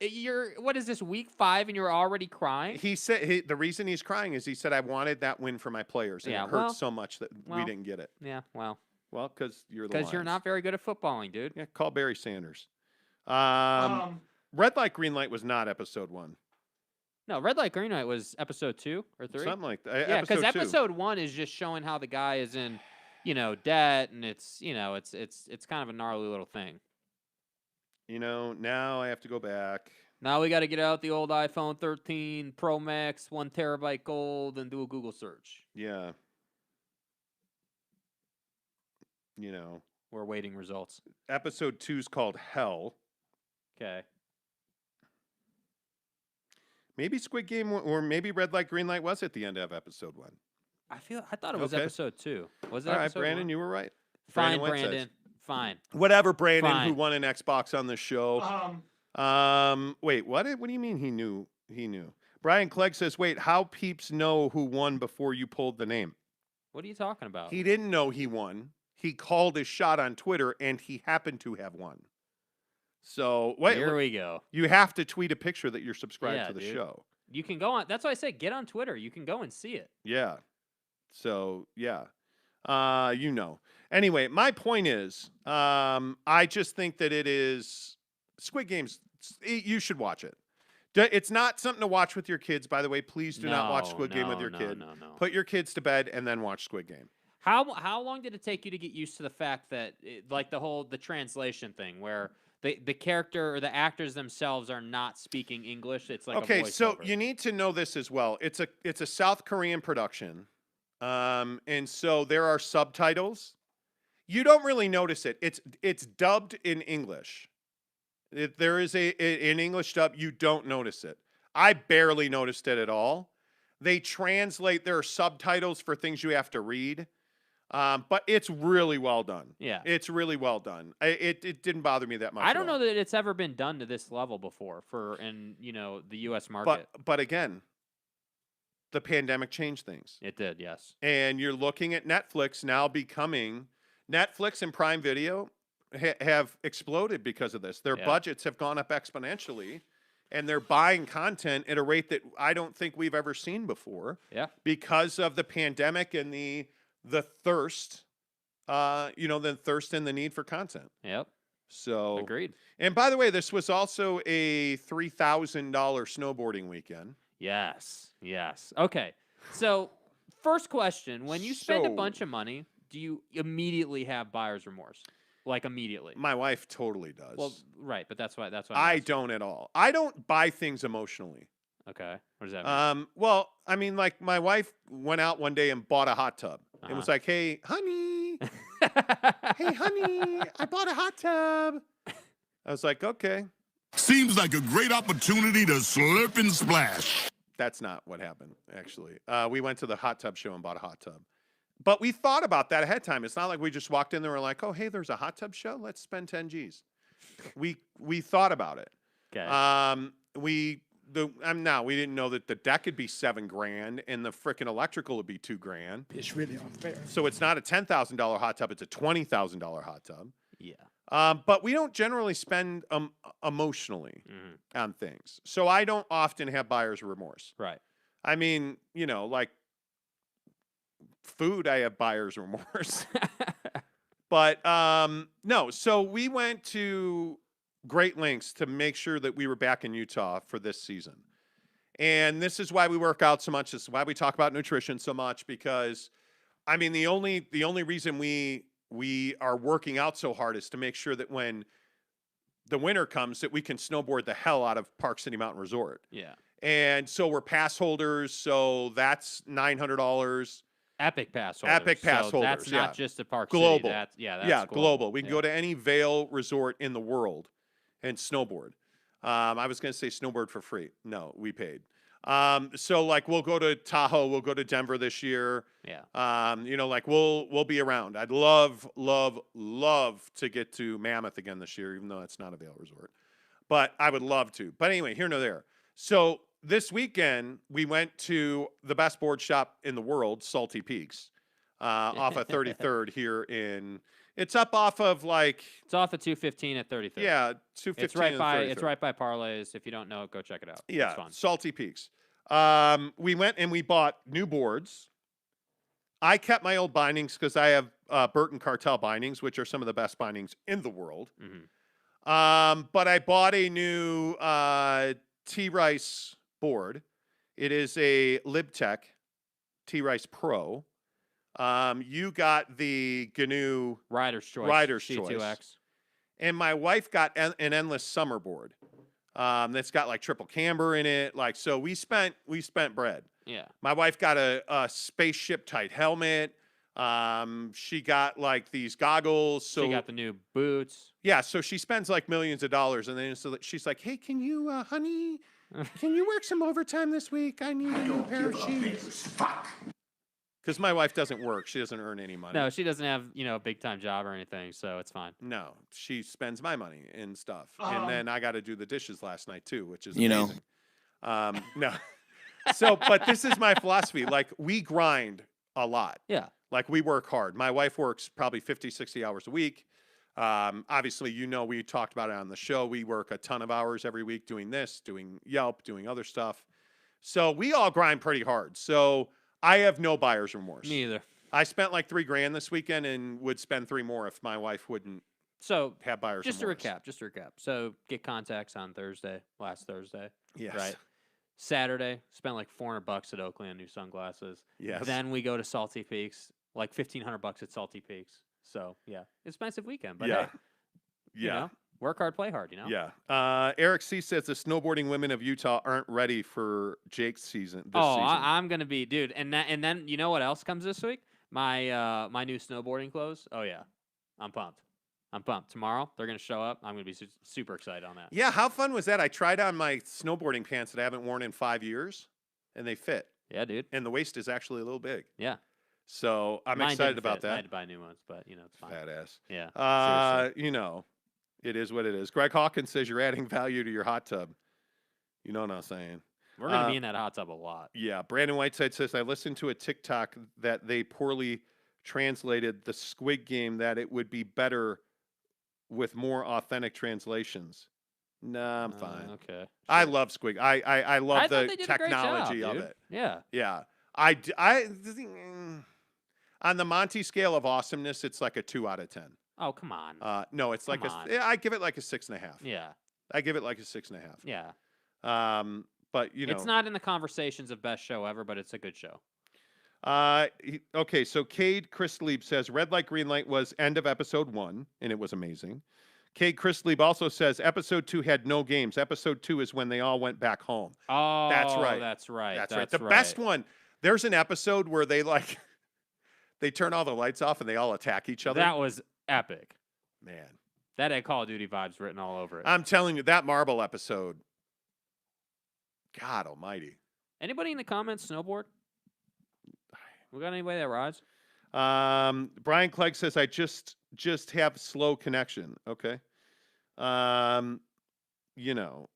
what is this, week 5 and you're already crying? He said the reason he's crying is he said, "I wanted that win for my players, and it hurts so much that we didn't get it." Yeah, well, because you're not very good at footballing, dude. Yeah, call Barry Sanders. Red light, green light was not episode 1. No, red light, green light was episode 2 or 3. Something like that. Yeah, because episode 2. episode 1 is just showing how the guy is in, debt, and it's kind of a gnarly little thing. Now I have to go back. Now we got to get out the old iPhone 13 Pro Max, 1 terabyte gold, and do a Google search. Yeah. You know, We're waiting results. episode 2 is called Hell. Okay. Maybe Squid Game or maybe Red Light, Green Light was at the end of episode 1. I thought it was Okay. episode 2. Was it All right, episode Brandon, 1? you were right. Fine, Wentz says. Brandon. Fine. Whatever, Brandon, who Fine. won an Xbox on the show. Wait, what? What do you mean he knew? He knew. Brian Clegg says, wait, how peeps know who won before you pulled the name? What are you talking about? He didn't know he won. He called his shot on Twitter, and he happened to have won. So, wait. Here we go. You have to tweet a picture that you're subscribed Yeah, to the dude. show. You can go on. That's why I said get on Twitter. You can go and see it. Yeah. So, yeah. You know. Anyway, my point is, I just think that it is Squid Game's. You should watch it. It's not something to watch with your kids, by the way. Please do not watch Squid Game with your kid. No. Put your kids to bed and then watch Squid Game. How long did it take you to get used to the fact that like the translation thing where the character or the actors themselves are not speaking English? It's like Okay, a so voiceover. you need to know this as well. It's a South Korean production, and so there are subtitles. You don't really notice it. It's dubbed in English. If there is an English dub, you don't notice it. I barely noticed it at all. They translate. There are subtitles for things you have to read, but it's really well done. Yeah. It's really well done. It didn't bother me that much. I don't at all. know that it's ever been done to this level before in the U.S. market. But again, the pandemic changed things. It did, yes. And you're looking at Netflix now becoming Netflix and Prime Video have exploded because of this. Their budgets have gone up exponentially, and they're buying content at a rate that I don't think we've ever seen before. Yeah. Because of the pandemic and the thirst, the thirst and the need for content. Yep. So Agreed. And by the way, this was also a $3,000 snowboarding weekend. Yes. Okay. So, first question: when you spend a So- bunch of money, do you immediately have buyer's remorse? Like immediately? My wife totally does. Well, right, but that's why. I don't at all. I don't buy things emotionally. Okay. What does that mean? Well, I mean, like my wife went out one day and bought a hot tub. It was like, hey, honey, hey, honey, I bought a hot tub. I was like, okay. Seems like a great opportunity to slurp and splash. That's not what happened, actually. We went to the hot tub show and bought a hot tub. But we thought about that ahead of time. It's not like we just walked in there and were like, oh, hey, there's a hot tub show. Let's spend 10 G's. We thought about it. Okay. We didn't know that the deck would be $7,000 and the frickin' electrical would be $2,000. It's really unfair. So it's not a $10,000 hot tub; it's a $20,000 hot tub. Yeah. But we don't generally spend emotionally on things, so I don't often have buyer's remorse. Right. I mean, like food, I have buyer's remorse. But no. So we went to great lengths to make sure that we were back in Utah for this season. And this is why we work out so much. This is why we talk about nutrition so much, because I mean, the only reason we are working out so hard is to make sure that when the winter comes that we can snowboard the hell out of Park City Mountain Resort. Yeah. And so we're pass holders, so that's $900. Epic pass holders. Epic pass so holders, That's not just a Park Global. City. That's That's global. We can Yeah. go to any Vail resort in the world and snowboard. I was going to say snowboard for free. No, we paid. So like we'll go to Tahoe, we'll go to Denver this year. Yeah. Like we'll be around. I'd love to get to Mammoth again this year, even though it's not a Vail resort. But I would love to. But anyway, here nor there. So this weekend we went to the best board shop in the world, Salty Peaks, off of 33rd here in. It's up off of like. It's off of 215 at 33rd. Yeah, 215. It's right and by. 33rd. It's right by Parlays. If you don't know it, go check it out. Yeah, It's fun. Salty Peaks. We went and we bought new boards. I kept my old bindings because I have Burton Cartel bindings, which are some of the best bindings in the world. Mm-hmm. But I bought a new T-Rice board. It is a LibTech T-Rice Pro. You got the GNU Rider's Choice. Rider's C2X. Choice. And my wife got an Endless Summer board. That's got like triple camber in it. Like, so we spent bread. Yeah. My wife got a spaceship type helmet. She got like these goggles. So She got the new boots. yeah, so she spends like millions of dollars, and then she's like, "Hey, can you, honey, can you work some overtime this week? I need a new pair of shoes." Because my wife doesn't work; she doesn't earn any money. No, she doesn't have a big time job or anything, so it's fine. No, she spends my money and stuff, and then I got to do the dishes last night too, which is You know. amazing. No, so but this is my philosophy. Like, we grind a lot. Yeah. Like, we work hard. My wife works probably 50, 60 hours a week. Obviously, we talked about it on the show. We work a ton of hours every week doing this, doing Yelp, doing other stuff. So we all grind pretty hard. So I have no buyer's remorse. Me either. I spent like $3,000 this weekend and would spend 3 more if my wife wouldn't So have buyer's remorse. Just to recap. So get contacts on last Thursday. Yes. Right. Saturday, spent like $400 at Oakley on new sunglasses. Yes. Then we go to Salty Peaks, like $1,500 at Salty Peaks. So yeah, expensive weekend, but Yeah. hey, you Yeah. know, work hard, play hard. Yeah. Eric C says the snowboarding women of Utah aren't ready for Jake's season. This Oh, season. I'm gonna be, dude, and then you know what else comes this week? My new snowboarding clothes. Oh yeah, I'm pumped. Tomorrow they're gonna show up. I'm gonna be super excited on that. Yeah, how fun was that? I tried on my snowboarding pants that I haven't worn in 5 years, and they fit. Yeah, dude. And the waist is actually a little big. Yeah. So I'm Mine excited didn't about fit. I that. had to buy new ones, but it's fine. Badass. Yeah. Seriously. It is what it is. Greg Hawkins says you're adding value to your hot tub. You know what I'm saying? We're gonna be in that hot tub a lot. Yeah. Brandon Whiteside says I listened to a TikTok that they poorly translated the Squid Game, that it would be better with more authentic translations. Nah, I'm fine. Okay. I love Squid. I love I thought the they did a great technology job, of dude. it. Yeah. Yeah. On the Monty scale of awesomeness, it's like a 2 out of 10. Oh, come on. No, it's like Come on. I give it like a 6.5. Yeah. I give it like a 6.5. Yeah. But It's not in the conversations of best show ever, but it's a good show. Okay, so Cade Christlieb says red light, green light was end of episode 1, and it was amazing. Cade Christlieb also says episode 2 had no games. Episode 2 is when they all went back home. Oh, That's right. That's right. That's right. The best one. There's an episode where they they turn all the lights off and they all attack each other. That was epic. Man, That had Call of Duty vibes written all over it. I'm telling you, that Marble episode. God almighty. Anybody in the comments snowboard? We got anybody that rides? Brian Clegg says I just have slow connection. Okay.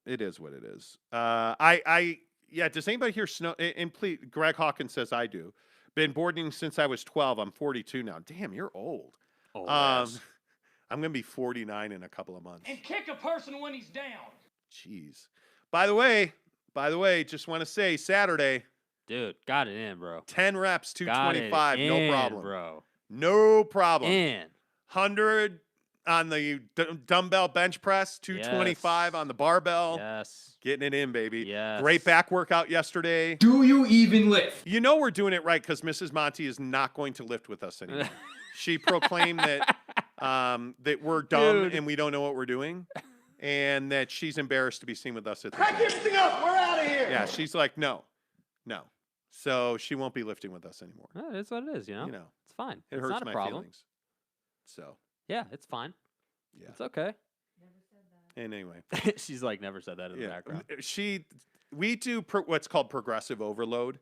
It is what it is. Does anybody here snow? And please, Greg Hawkins says I do. Been boarding since I was 12. I'm 42 now. Damn, you're old. Oh, I'm gonna be 49 in a couple of months. And kick a person when he's down. Jeez. By the way, just want to say Saturday, dude, got it in, bro. 10 reps, Got it 225, no in, problem. bro. No problem. In. 100 on the dumbbell bench press, 225 on the barbell. Yes. Getting it in, baby. Yes. Great back workout yesterday. Do you even lift? You know we're doing it right because Mrs. Monty is not going to lift with us anymore. She proclaimed that that we're dumb Dude. and we don't know what we're doing, and that she's embarrassed to be seen with us at the Crack gym. everything up. We're out of here. Yeah, she's like, no. So she won't be lifting with us anymore. Oh, it's what it is, It's fine. It it's hurts not a my problem. feelings. So, Yeah, it's fine. yeah. It's okay. And anyway, She's like never said that in the background. We do what's called progressive overload.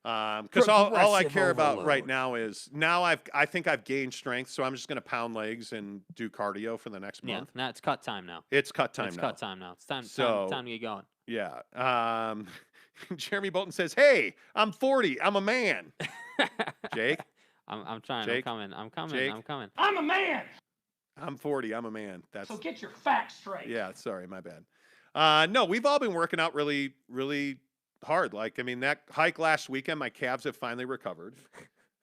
Because all I care about right now is I think I've gained strength, so I'm just going to pound legs and do cardio for the next Yeah, month. now it's cut time now. It's cut time It's now. cut time now. It's time to get going. Yeah. Jeremy Bolton says, "Hey, I'm 40. I'm a man." Jake, I'm trying. Jake? I'm coming. Jake? I'm coming. I'm a man. I'm 40. I'm a man. That's So get your facts straight. yeah. Sorry, my bad. No, we've all been working out really, really hard. Like, I mean, that hike last weekend, my calves have finally recovered.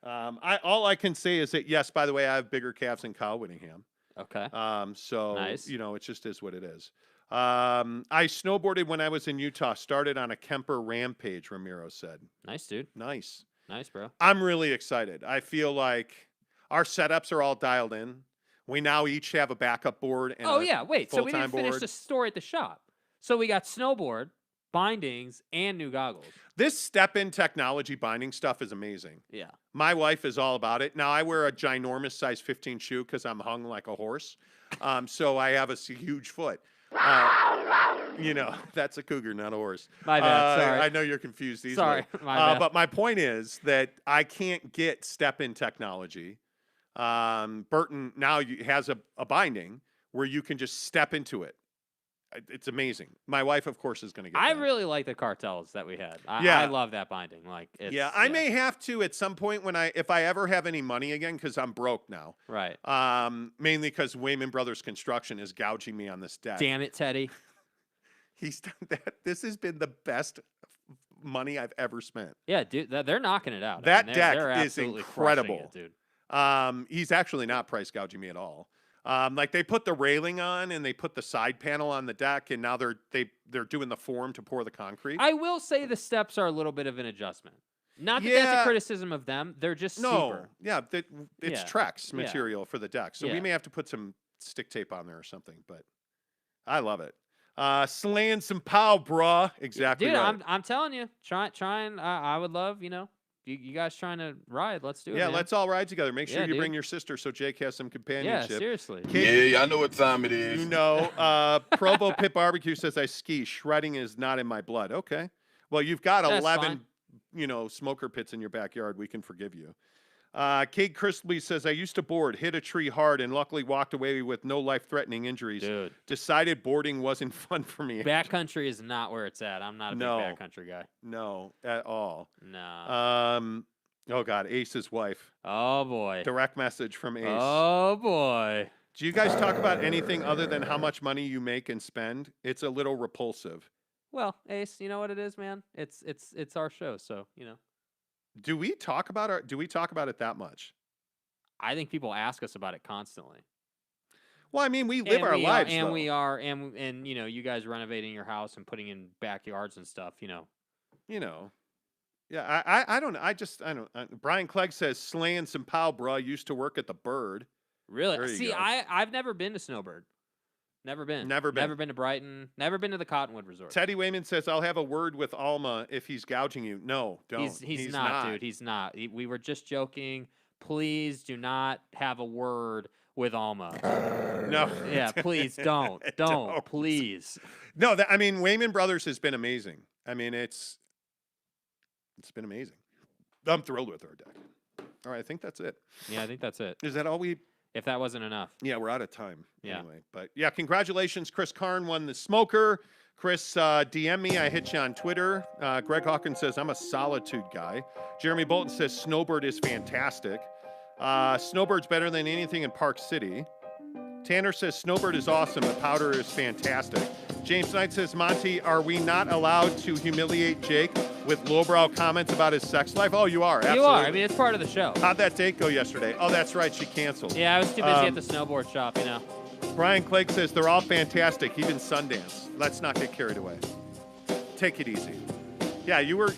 All I can say is that yes, by the way, I have bigger calves than Kyle Whittingham. Okay. So Nice. it just is what it is. I snowboarded when I was in Utah. Started on a Kemper rampage. Ramiro said, Nice, dude. "Nice, Nice, bro. I'm really excited. I feel like our setups are all dialed in. We now each have a backup board. And Oh a yeah. Wait. So we full-time didn't finish board. the story at the shop. So we got snowboard, bindings, and new goggles. This step-in technology binding stuff is amazing. Yeah. My wife is all about it. Now, I wear a ginormous size 15 shoe because I'm hung like a horse. So I have a huge foot. That's a cougar, not a horse. My bad, sorry. I know you're confused easily. Sorry, my bad. But my point is that I can't get step-in technology. Burton now has a binding where you can just step into it. It's amazing. My wife, of course, is going to get I that. really like the cartels that we had. Yeah. I love that binding. Like, I may have to at some point if I ever have any money again, because I'm broke now. Right. Mainly because Wayman Brothers Construction is gouging me on this deck. Damn it, Teddy. He's done that. This has been the best money I've ever spent. Yeah, dude, they're knocking it out. That they're deck is absolutely crushing incredible. it, dude. He's actually not price gouging me at all. Like they put the railing on and they put the side panel on the deck, and now they're doing the form to pour the concrete. I will say the steps are a little bit of an adjustment. Not that that's a criticism of them. They're just steeper. Yeah, it's Trex material for the deck, so we may have to put some stick tape on there or something. But I love it. Slaying some pow, brah. Exactly. Dude, right. I'm telling you, trying. I would love, you guys trying to ride. Let's do it. Yeah, man. let's all ride together. Make sure you dude. bring your sister so Jake has some Yeah, companionship. seriously. Yeah, I know what time it is. Provo Pit Barbecue says I ski. Shredding is not in my blood. Okay. Well, you've got That's 11, smoker pits in your backyard. We can forgive you. Kate Crisply says I used to board, hit a tree hard, and luckily walked away with no life-threatening injuries. Dude. Decided boarding wasn't fun for me. Backcountry is not where it's at. I'm not a big backcountry guy. No, at all. No. Oh God, Ace's wife. Oh boy. Direct message from Ace. Oh boy. Do you guys talk about anything other than how much money you make and spend? It's a little repulsive. Well, Ace, you know what it is, man? It's our show, so Do we talk about it that much? I think people ask us about it constantly. Well, I mean, we live our lives, and though. we are, and you guys renovating your house and putting in backyards and stuff. Yeah, I don't. Brian Clegg says slaying some pow, bruh. Used to work at the Bird. Really? There you See, go. I've never been to Snowbird. Never been. Never been to Brighton. Never been to the Cottonwood Resort. Teddy Wayman says I'll have a word with Alma if he's gouging you. No, don't. He's not, dude. He's not. We were just joking. Please do not have a word with Alma. No. Yeah, please don't. Don't. Please. No, Wayman Brothers has been amazing. I mean, it's been amazing. I'm thrilled with our deck. All right, I think that's it. Yeah, I think that's it. Is that all we... If that wasn't enough. Yeah, we're out of time. Yeah. Anyway, but yeah, congratulations. Chris Karn won the smoker. Chris, DM me. I hit you on Twitter. Greg Hawkins says, I'm a solitude guy. Jeremy Bolton says, Snowbird is fantastic. Snowbird's better than anything in Park City. Tanner says, Snowbird is awesome. The powder is fantastic. James Knight says, Monty, are we not allowed to humiliate Jake with lowbrow comments about his sex life? Oh, you are. Absolutely. You are. I mean, it's part of the show. How'd that date go yesterday? Oh, that's right. She canceled. Yeah, I was too busy at the snowboard shop, Brian Clegg says, they're all fantastic, even Sundance. Let's not get carried away. Take it easy. Yeah, you're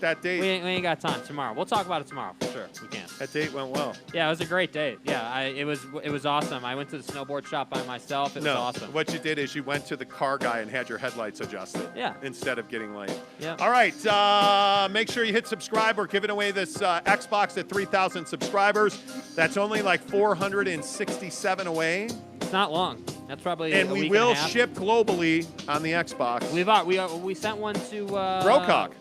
that date. We ain't got time. Tomorrow. We'll talk about it tomorrow for sure. We can. That date went well. Yeah, it was a great date. Yeah, it was awesome. I went to the snowboard shop by myself. It was awesome. What you did is you went to the car guy and had your headlights adjusted. Yeah. Instead of getting late. Yeah. All right. Make sure you hit subscribe. We're giving away this Xbox at 3,000 subscribers. That's only like 467 away. It's not long. That's probably and a we week will and a half. ship globally on the Xbox. We sent one to Grocock.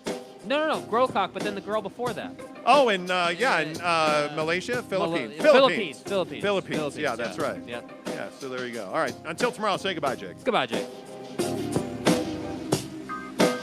No, Grocock, but then the girl before that. Oh, in Malaysia, Philippines. Philippines. Yeah, that's right. Yep. Yeah, so there you go. All right. Until tomorrow, say goodbye, Jake. Goodbye, Jake.